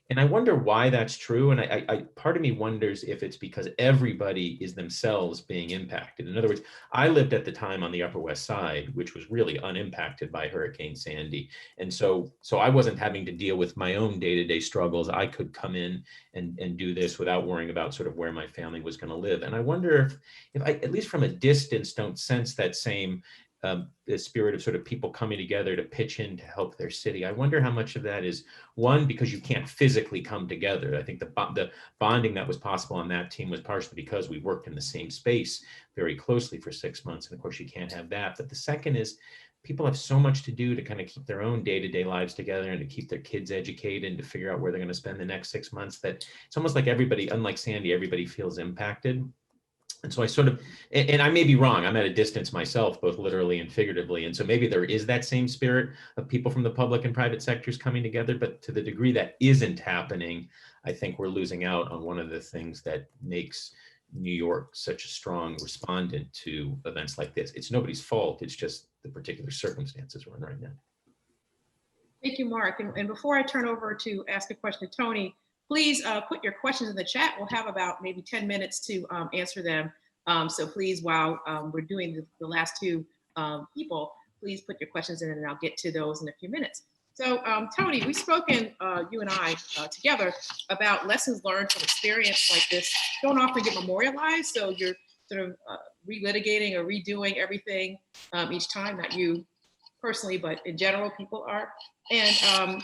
And I wonder why that's true. And I part of me wonders if it's because everybody is themselves being impacted. In other words, I lived at the time on the Upper West Side, which was really unimpacted by Hurricane Sandy. And so I wasn't having to deal with my own day-to-day struggles. I could come in and do this without worrying about sort of where my family was going to live. And I wonder if I, at least from a distance, don't sense that same the spirit of sort of people coming together to pitch in to help their city. I wonder how much of that is, one, because you can't physically come together. I think the bonding that was possible on that team was partially because we worked in the same space very closely for 6 months. And of course, you can't have that. But the second is people have so much to do to kind of keep their own day-to-day lives together and to keep their kids educated and to figure out where they're going to spend the next 6 months, that it's almost like everybody, unlike Sandy, everybody feels impacted. And so I sort of, and I may be wrong, I'm at a distance myself, both literally and figuratively. And so maybe there is that same spirit of people from the public and private sectors coming together, but to the degree that isn't happening, I think we're losing out on one of the things that makes New York such a strong respondent to events like this. It's nobody's fault, it's just the particular circumstances we're in right now. Thank you, Mark. And before I turn over to ask a question to Tony, please put your questions in the chat. We'll have about maybe 10 minutes to answer them. So please, while we're doing the last two people, please put your questions in and I'll get to those in a few minutes. So Tony, we've spoken, you and I together, about lessons learned from experience like this don't often get memorialized. So you're sort of relitigating or redoing everything each time, not you personally, but in general, people are. And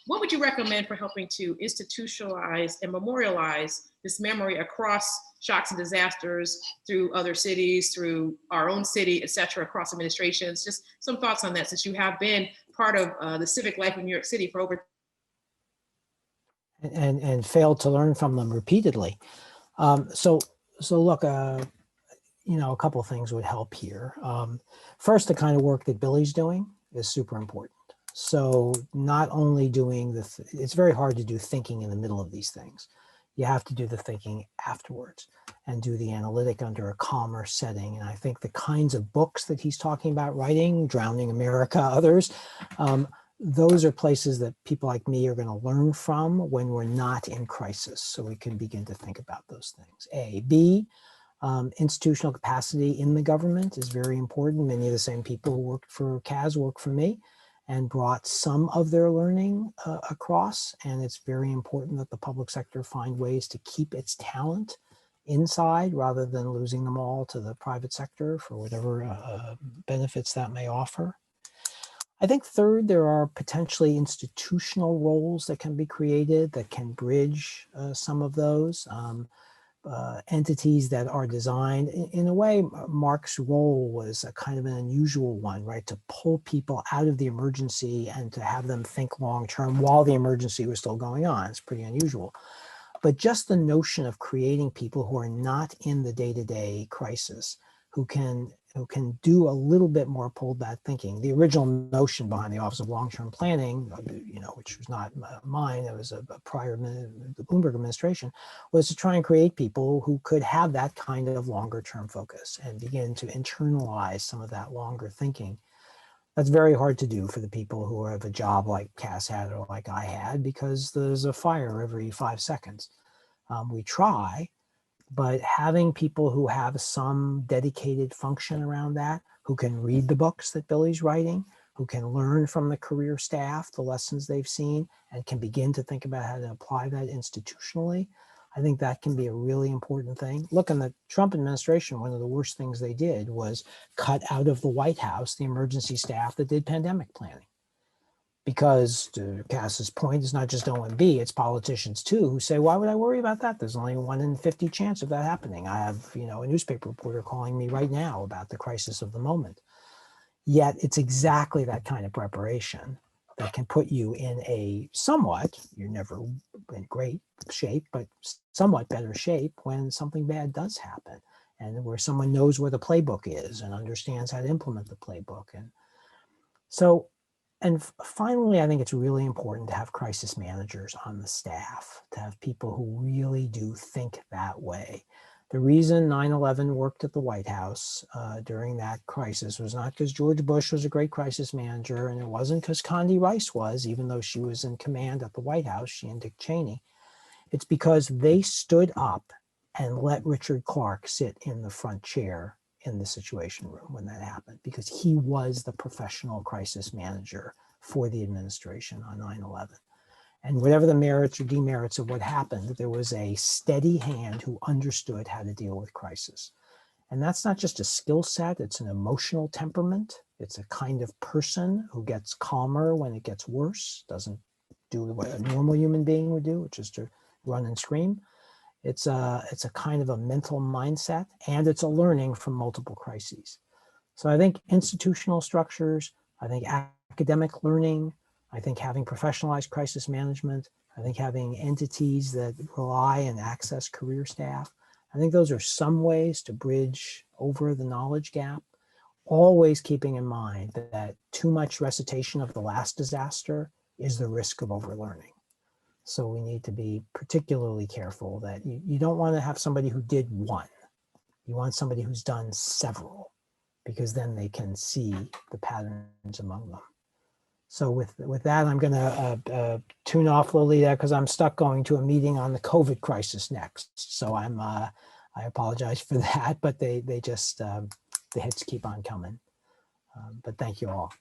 what would you recommend for helping to institutionalize and memorialize this memory across shocks and disasters through other cities, through our own city, et cetera, across administrations? Just some thoughts on that, since you have been part of the civic life of New York City for over. And failed to learn from them repeatedly. So look, you know, a couple of things would help here. First, the kind of work that Billy's doing is super important. So not only doing it's very hard to do thinking in the middle of these things. You have to do the thinking afterwards and do the analytic under a calmer setting. And I think the kinds of books that he's talking about writing, Drowning America, others, those are places that people like me are going to learn from when we're not in crisis. So we can begin to think about those things. A. B, institutional capacity in the government is very important. Many of the same people who worked for Kaz work for me and brought some of their learning across. And it's very important that the public sector find ways to keep its talent inside rather than losing them all to the private sector for whatever benefits that may offer. I think third, there are potentially institutional roles that can be created that can bridge some of those. Entities that are designed in a way. Marc's role was a kind of an unusual one, right? To pull people out of the emergency and to have them think long term while the emergency was still going on. It's pretty unusual. But just the notion of creating people who are not in the day-to-day crisis, who can do a little bit more pulled back thinking. The original notion behind the Office of Long-Term Planning, you know, which was not mine, it was a prior, the Bloomberg administration, was to try and create people who could have that kind of longer-term focus and begin to internalize some of that longer thinking. That's very hard to do for the people who have a job like Cass had or like I had, because there's a fire every 5 seconds. We try, but having people who have some dedicated function around that, who can read the books that Billy's writing, who can learn from the career staff, the lessons they've seen, and can begin to think about how to apply that institutionally, I think that can be a really important thing. Look, in the Trump administration, one of the worst things they did was cut out of the White House the emergency staff that did pandemic planning. Because, to Cass's point, it's not just OMB, it's politicians too, who say, why would I worry about that? There's only a 1 in 50 chance of that happening. I have, you know, a newspaper reporter calling me right now about the crisis of the moment. Yet it's exactly that kind of preparation that can put you in a somewhat, you're never in great shape, but somewhat better shape when something bad does happen, and where someone knows where the playbook is and understands how to implement the playbook. And so, and finally, I think it's really important to have crisis managers on the staff, to have people who really do think that way, The reason 9/11 worked at the White House during that crisis was not because George Bush was a great crisis manager, and it wasn't because Condi Rice was, even though she was in command at the White House, she and Dick Cheney. It's because they stood up and let Richard Clarke sit in the front chair in the Situation Room when that happened, because he was the professional crisis manager for the administration on 9/11. And whatever the merits or demerits of what happened, there was a steady hand who understood how to deal with crisis. And that's not just a skill set, it's an emotional temperament. It's a kind of person who gets calmer when it gets worse, doesn't do what a normal human being would do, which is to run and scream. It's a kind of a mental mindset, and it's a learning from multiple crises. So I think institutional structures, I think academic learning, I think having professionalized crisis management, I think having entities that rely and access career staff, I think those are some ways to bridge over the knowledge gap, always keeping in mind that too much recitation of the last disaster is the risk of overlearning. So we need to be particularly careful that you don't want to have somebody who did one. You want somebody who's done several, because then they can see the patterns among them. So with that, I'm going to tune off Lolita because I'm stuck going to a meeting on the COVID crisis next. So I apologize for that, but they just, the hits keep on coming. But thank you all.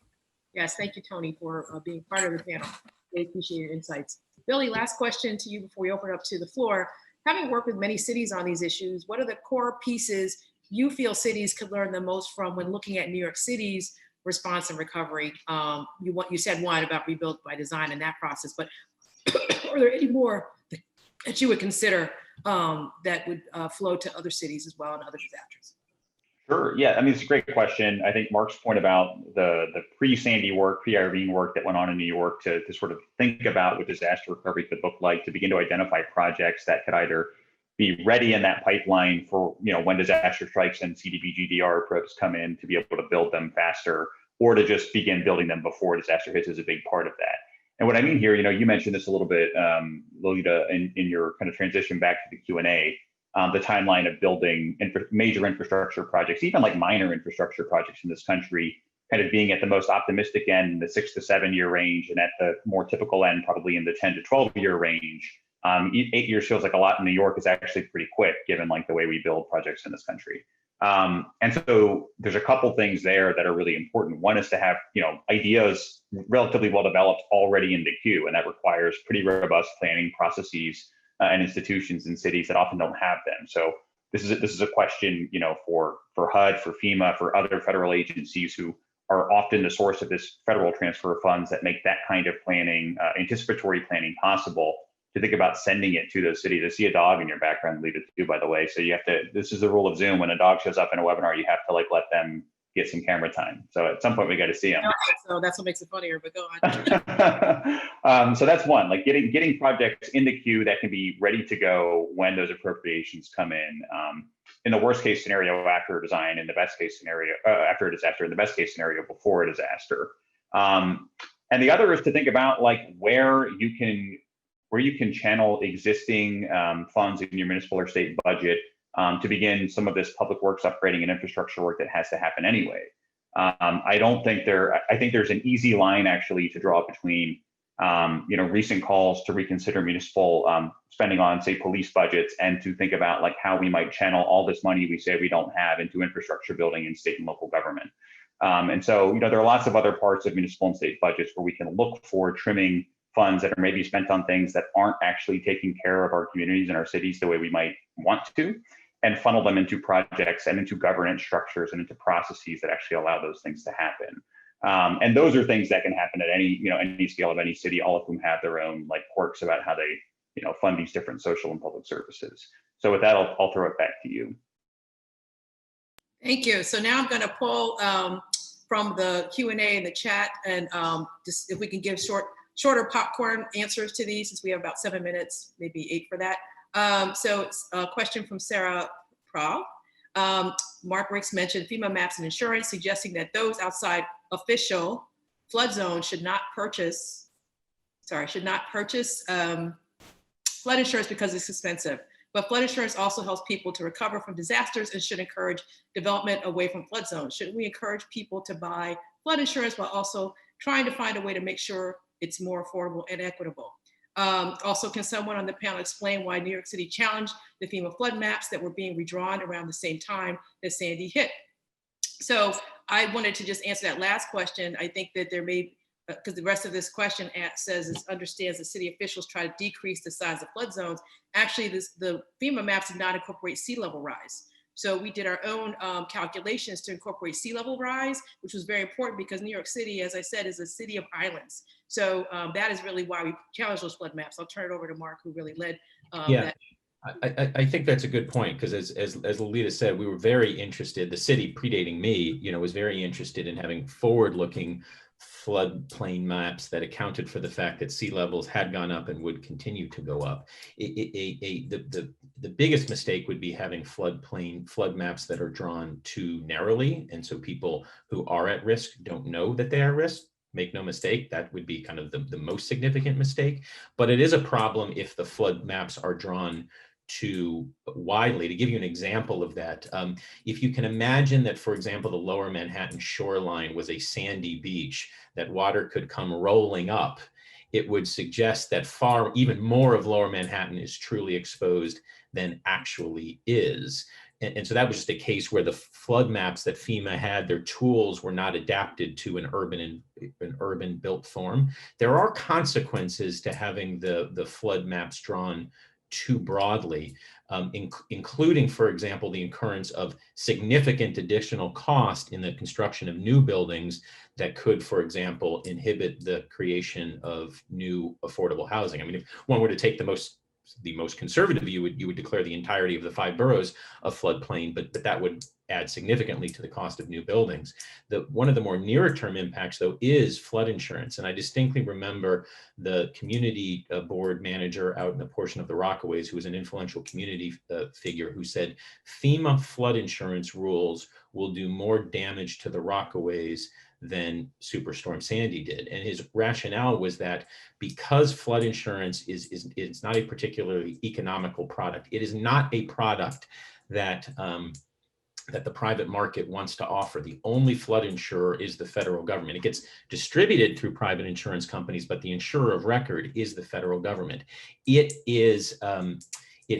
Yes, thank you, Tony, for being part of the panel. We appreciate your insights. Billy, last question to you before we open it up to the floor. Having worked with many cities on these issues, what are the core pieces you feel cities could learn the most from when looking at New York City's response and recovery? You said one about rebuild by design and that process, but are there any more that you would consider that would flow to other cities as well and other disasters? Sure. Yeah. I mean, it's a great question. I think Marc's point about the pre-Sandy work, pre-Irene work that went on in New York to sort of think about what disaster recovery could look like, to begin to identify projects that could either be ready in that pipeline for, when disaster strikes and CDBG-DR approaches come in, to be able to build them faster, or to just begin building them before disaster hits is a big part of that. And what I mean here, you mentioned this a little bit, Lolita, in your kind of transition back to the Q&A, the timeline of building major infrastructure projects, even like minor infrastructure projects in this country, kind of being at the most optimistic end in the 6 to 7 year range, and at the more typical end, probably in the 10 to 12 year range. 8 years feels like a lot in New York is actually pretty quick, given like the way we build projects in this country. And so there's a couple things there that are really important. One is to have, ideas relatively well developed already in the queue, and that requires pretty robust planning processes and institutions in cities that often don't have them. So this is a question, for HUD, for FEMA, for other federal agencies who are often the source of this federal transfer of funds that make that kind of planning, anticipatory planning possible, to think about sending it to those cities. I see a dog in your background, Lolita, too, by the way. So you have to, this is the rule of Zoom. When a dog shows up in a webinar, you have to let them get some camera time. So at some point we got to see them. So that's what makes it funnier, but go on. So that's one, like getting projects in the queue that can be ready to go when those appropriations come in the worst case scenario after a design, in the best case scenario after a disaster, in the best case scenario before a disaster. And the other is to think about like where you can channel existing funds in your municipal or state budget to begin some of this public works upgrading and infrastructure work that has to happen anyway. I think there's an easy line actually to draw between, recent calls to reconsider municipal spending on, say, police budgets, and to think about like how we might channel all this money we say we don't have into infrastructure building in state and local government. And so, there are lots of other parts of municipal and state budgets where we can look for trimming funds that are maybe spent on things that aren't actually taking care of our communities and our cities the way we might want to, and funnel them into projects and into governance structures and into processes that actually allow those things to happen. And those are things that can happen at any scale of any city, all of whom have their own like quirks about how they, fund these different social and public services. So with that, I'll throw it back to you. Thank you. So now I'm going to pull from the Q&A in the chat, and just if we can give shorter popcorn answers to these, since we have about 7 minutes, maybe 8 for that. So it's a question from Sarah Prowl. Marc Ricks mentioned FEMA maps and insurance, suggesting that those outside official flood zones should not purchase flood insurance because it's expensive. But flood insurance also helps people to recover from disasters and should encourage development away from flood zones. Shouldn't we encourage people to buy flood insurance while also trying to find a way to make sure it's more affordable and equitable? Also, can someone on the panel explain why New York City challenged the FEMA flood maps that were being redrawn around the same time that Sandy hit? So I wanted to just answer that last question. I think that there may, because the rest of this question says it understands that city officials try to decrease the size of flood zones. Actually, the FEMA maps did not incorporate sea level rise. So we did our own calculations to incorporate sea level rise, which was very important because New York City, as I said, is a city of islands. So that is really why we challenged those flood maps. I'll turn it over to Marc, who really led that. I think that's a good point, because as Lolita said, we were very interested, the city predating me, was very interested in having forward-looking floodplain maps that accounted for the fact that sea levels had gone up and would continue to go up. The biggest mistake would be having flood maps that are drawn too narrowly, and so people who are at risk don't know that they are at risk. Make no mistake, that would be kind of the most significant mistake. But it is a problem if the flood maps are drawn too widely. To give you an example of that, if you can imagine that, for example, the lower Manhattan shoreline was a sandy beach, that water could come rolling up, it would suggest that even more of lower Manhattan is truly exposed than actually is. And so that was just a case where the flood maps that FEMA had, their tools were not adapted to an urban built form. There are consequences to having the flood maps drawn too broadly, including, for example, the incurrence of significant additional cost in the construction of new buildings that could, for example, inhibit the creation of new affordable housing. I mean, if one were to take the most conservative view, you would declare the entirety of the 5 boroughs a floodplain, but that would add significantly to the cost of new buildings. One of the more nearer term impacts, though, is flood insurance. And I distinctly remember the community board manager out in a portion of the Rockaways, who was an influential community figure, who said FEMA flood insurance rules will do more damage to the Rockaways than Superstorm Sandy did. And his rationale was that because flood insurance is not a particularly economical product, it is not a product that that the private market wants to offer. The only flood insurer is the federal government. It gets distributed through private insurance companies, but the insurer of record is the federal government. It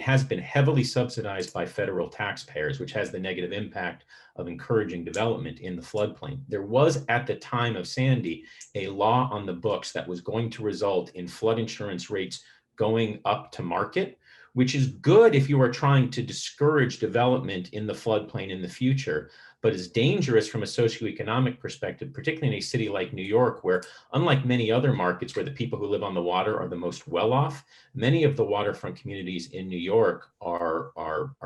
has been heavily subsidized by federal taxpayers, which has the negative impact of encouraging development in the floodplain. There was, at the time of Sandy, a law on the books that was going to result in flood insurance rates going up to market, which is good if you are trying to discourage development in the floodplain in the future, but is dangerous from a socioeconomic perspective, particularly in a city like New York, where, unlike many other markets where the people who live on the water are the most well-off, many of the waterfront communities in New York are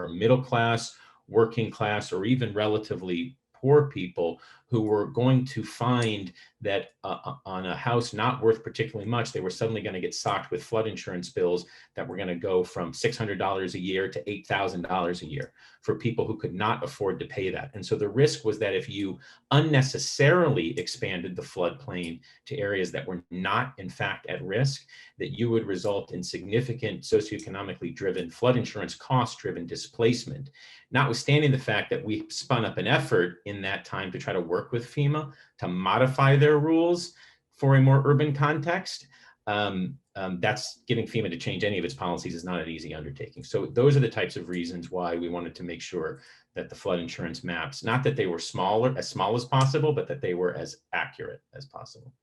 middle class, working class, or even relatively poor people who were going to find that on a house not worth particularly much, they were suddenly going to get socked with flood insurance bills that were going to go from $600 a year to $8,000 a year for people who could not afford to pay that. And so the risk was that if you unnecessarily expanded the floodplain to areas that were not in fact at risk, that you would result in significant socioeconomically driven flood insurance cost driven displacement. Notwithstanding the fact that we spun up an effort in that time to try to work with FEMA to modify their rules for a more urban context, that's getting FEMA to change any of its policies is not an easy undertaking. So those are the types of reasons why we wanted to make sure that the flood insurance maps, not that they were as small as possible, but that they were as accurate as possible.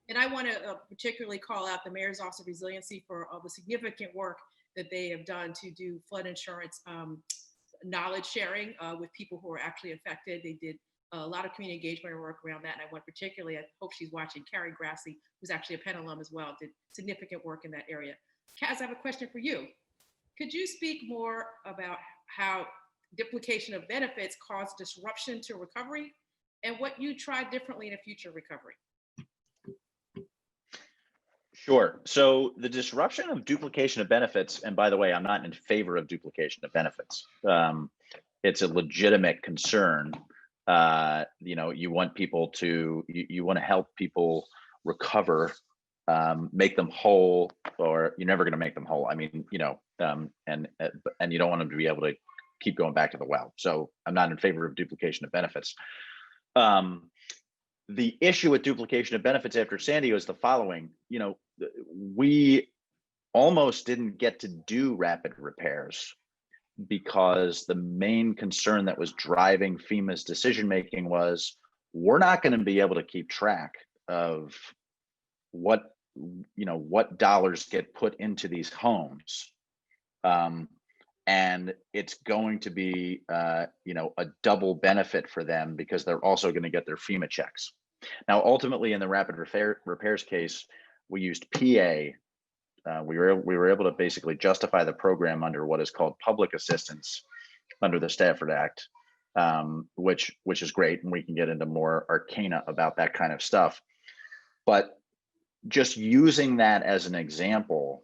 And I want to particularly call out the Mayor's Office of Resiliency for all the significant work that they have done to do flood insurance knowledge sharing with people who are actually affected. They did a lot of community engagement work around that. And I want particularly, I hope she's watching, Carrie Grassley, who's actually a Penn alum as well, did significant work in that area. Kaz, I have a question for you. Could you speak more about how duplication of benefits caused disruption to recovery and what you tried differently in a future recovery? Sure. So the disruption of duplication of benefits, and by the way, I'm not in favor of duplication of benefits. It's a legitimate concern. You want people to, you want to help people recover, make them whole, or you're never going to make them whole. I mean, and you don't want them to be able to keep going back to the well. So I'm not in favor of duplication of benefits. The issue with duplication of benefits after Sandy was the following. We almost didn't get to do rapid repairs because the main concern that was driving FEMA's decision making was, we're not going to be able to keep track of what dollars get put into these homes, and it's going to be a double benefit for them because they're also going to get their FEMA checks. Now, ultimately, in the rapid repairs case, we used PA. We were able to basically justify the program under what is called public assistance under the Stafford Act, which is great, and we can get into more arcana about that kind of stuff. But just using that as an example,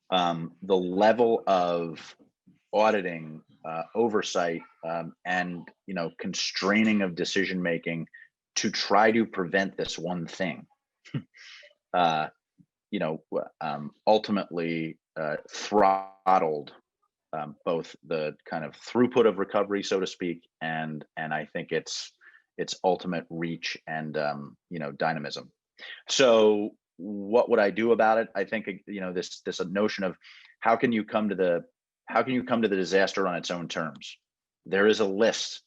the level of auditing, oversight, and constraining of decision making to try to prevent this one thing, ultimately throttled both the kind of throughput of recovery, so to speak, and I think its ultimate reach and dynamism. So what would I do about it? I think this notion of how can you come to the disaster on its own terms. There is a list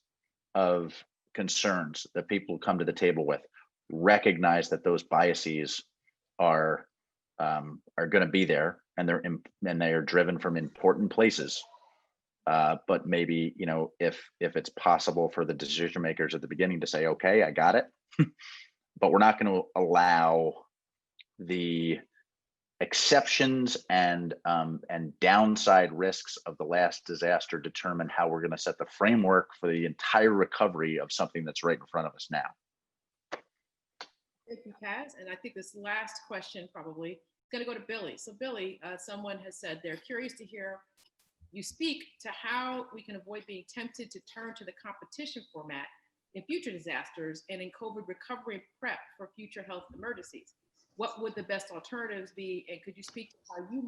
of concerns that people come to the table with. Recognize that those biases are going to be there, and they are driven from important places. But maybe if it's possible for the decision makers at the beginning to say, okay, I got it, but we're not going to allow the exceptions and downside risks of the last disaster determine how we're going to set the framework for the entire recovery of something that's right in front of us now. Thank you, Kaz. And I think this last question probably is going to go to Billy. So Billy, someone has said they're curious to hear you speak to how we can avoid being tempted to turn to the competition format in future disasters and in COVID recovery and prep for future health emergencies. What would the best alternatives be? And could you speak to how you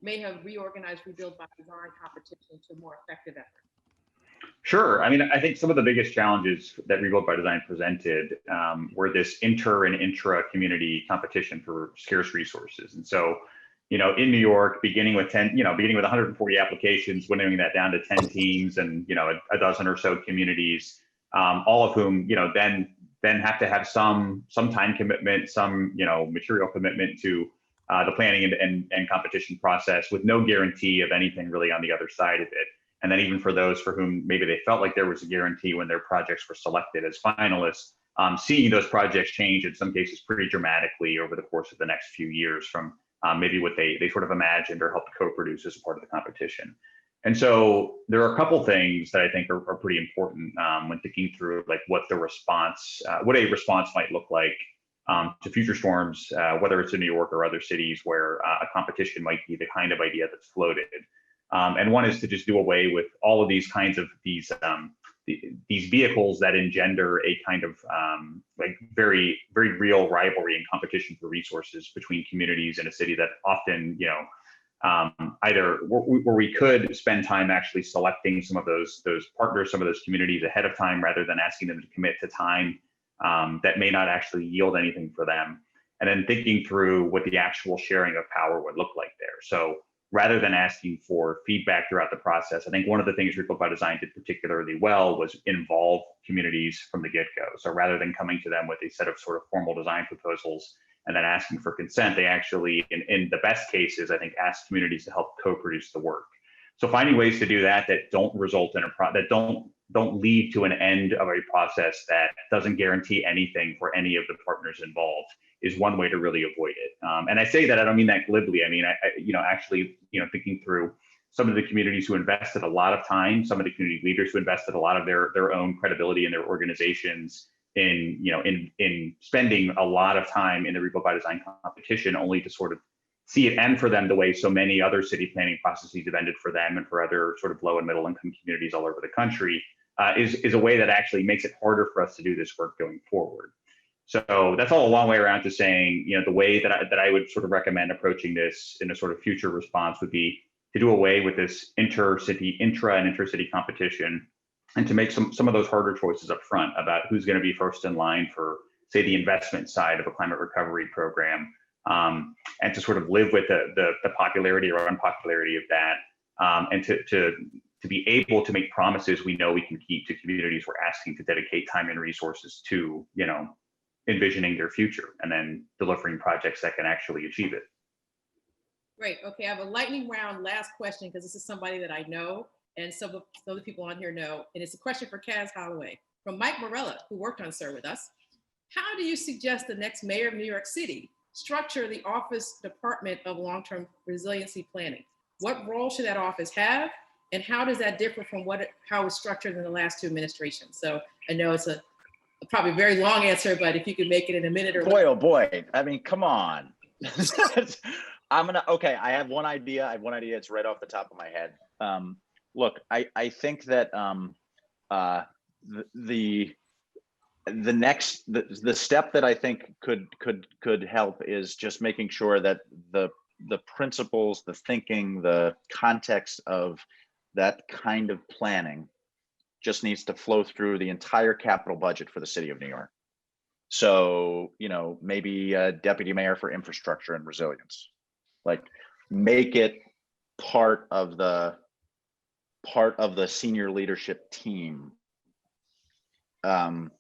may have reorganized Rebuild by Design competition to a more effective effort? Sure. I mean, I think some of the biggest challenges that Rebuild by Design presented were this inter and intra-community competition for scarce resources. And so, in New York, beginning with 140 applications, winnowing that down to 10 teams and, a dozen or so communities, all of whom, then have to have some time commitment, some, material commitment to the planning and competition process, with no guarantee of anything really on the other side of it. And then even for those for whom maybe they felt like there was a guarantee when their projects were selected as finalists, seeing those projects change in some cases pretty dramatically over the course of the next few years from maybe what they sort of imagined or helped co-produce as a part of the competition. And so there are a couple things that I think are pretty important when thinking through like what a response might look like to future storms, whether it's in New York or other cities where a competition might be the kind of idea that's floated. And one is to just do away with all of these kinds of these vehicles that engender a kind of like very, very real rivalry and competition for resources between communities in a city that often, either where we could spend time actually selecting some of those partners, some of those communities ahead of time, rather than asking them to commit to time that may not actually yield anything for them. And then thinking through what the actual sharing of power would look like there. So rather than asking for feedback throughout the process, I think one of the things Rebuild by Design did particularly well was involve communities from the get-go. So rather than coming to them with a set of sort of formal design proposals and then asking for consent, they actually, in the best cases, I think, asked communities to help co-produce the work. So finding ways to do that don't result in that don't lead to an end of a process that doesn't guarantee anything for any of the partners involved is one way to really avoid it. And I say that, I don't mean that glibly. I mean, actually, thinking through some of the communities who invested a lot of time, some of the community leaders who invested a lot of their own credibility in their organizations in spending a lot of time in the Rebuild by Design competition, only to sort of see it end for them the way so many other city planning processes have ended for them and for other sort of low and middle income communities all over the country, is a way that actually makes it harder for us to do this work going forward. So that's all a long way around to saying, the way that I would sort of recommend approaching this in a sort of future response would be to do away with this intra and intercity competition, and to make some of those harder choices up front about who's going to be first in line for, say, the investment side of a climate recovery program, and to sort of live with the popularity or unpopularity of that, and to be able to make promises we know we can keep to communities we're asking to dedicate time and resources to, envisioning their future and then delivering projects that can actually achieve it. Great. Okay, I have a lightning round last question because this is somebody that I know and some of the people on here know. And it's a question for Kaz Holloway from Mike Morella, who worked on SIR with us. How do you suggest the next mayor of New York City structure the Office Department of Long-Term Resiliency Planning? What role should that office have? And how does that differ from how it was structured in the last two administrations? So I know it's a probably very long answer, but if you could make it in a minute or less. Boy, oh boy. I mean, come on. Okay, I have one idea. It's right off the top of my head. Look, I think that the step that I think could help is just making sure that the principles, the thinking, the context of that kind of planning just needs to flow through the entire capital budget for the city of New York. So, maybe a deputy mayor for infrastructure and resilience, like make it part of the senior leadership team. And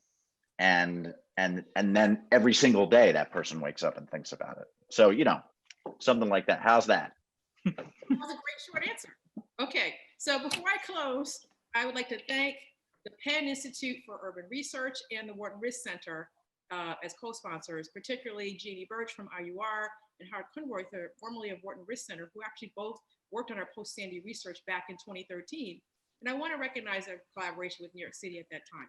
then every single day that person wakes up and thinks about it. So, something like that. How's that? That was a great short answer. Okay, so before I close, I would like to thank the Penn Institute for Urban Research and the Wharton Risk Center as co-sponsors, particularly Jeannie Birch from IUR and Howard Kunwerther, formerly of Wharton Risk Center, who actually both worked on our post-Sandy research back in 2013. And I want to recognize their collaboration with New York City at that time.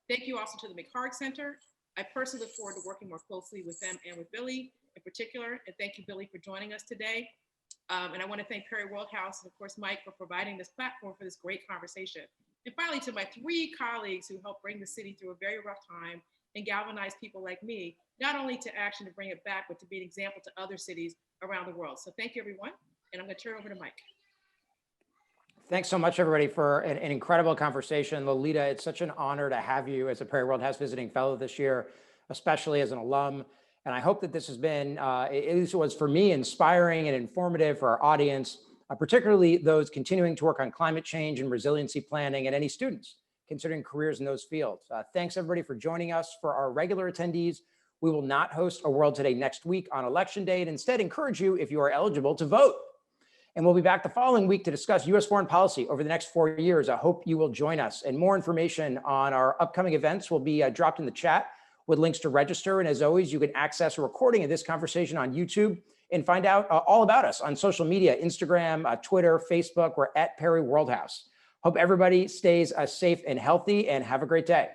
Thank you also to the McHarg Center. I personally look forward to working more closely with them and with Billy in particular. And thank you, Billy, for joining us today. And I want to thank Perry Worldhouse and of course, Mike, for providing this platform for this great conversation. And finally, to my three colleagues who helped bring the city through a very rough time and galvanize people like me, not only to action to bring it back, but to be an example to other cities around the world. So thank you, everyone. And I'm going to turn it over to Mike. Thanks so much, everybody, for an incredible conversation. Lolita, it's such an honor to have you as a Perry Worldhouse Visiting Fellow this year, especially as an alum. And I hope that this has been, at least it was for me, inspiring and informative for our audience, particularly those continuing to work on climate change and resiliency planning, and any students considering careers in those fields. Thanks, everybody, for joining us. For our regular attendees, we will not host a World Today next week on Election Day, and instead encourage you, if you are eligible, to vote. And we'll be back the following week to discuss U.S. foreign policy over the next 4 years. I hope you will join us. And more information on our upcoming events will be dropped in the chat with links to register. And as always, you can access a recording of this conversation on YouTube and find out all about us on social media, Instagram, Twitter, Facebook. We're at Perry Worldhouse. Hope everybody stays safe and healthy, and have a great day.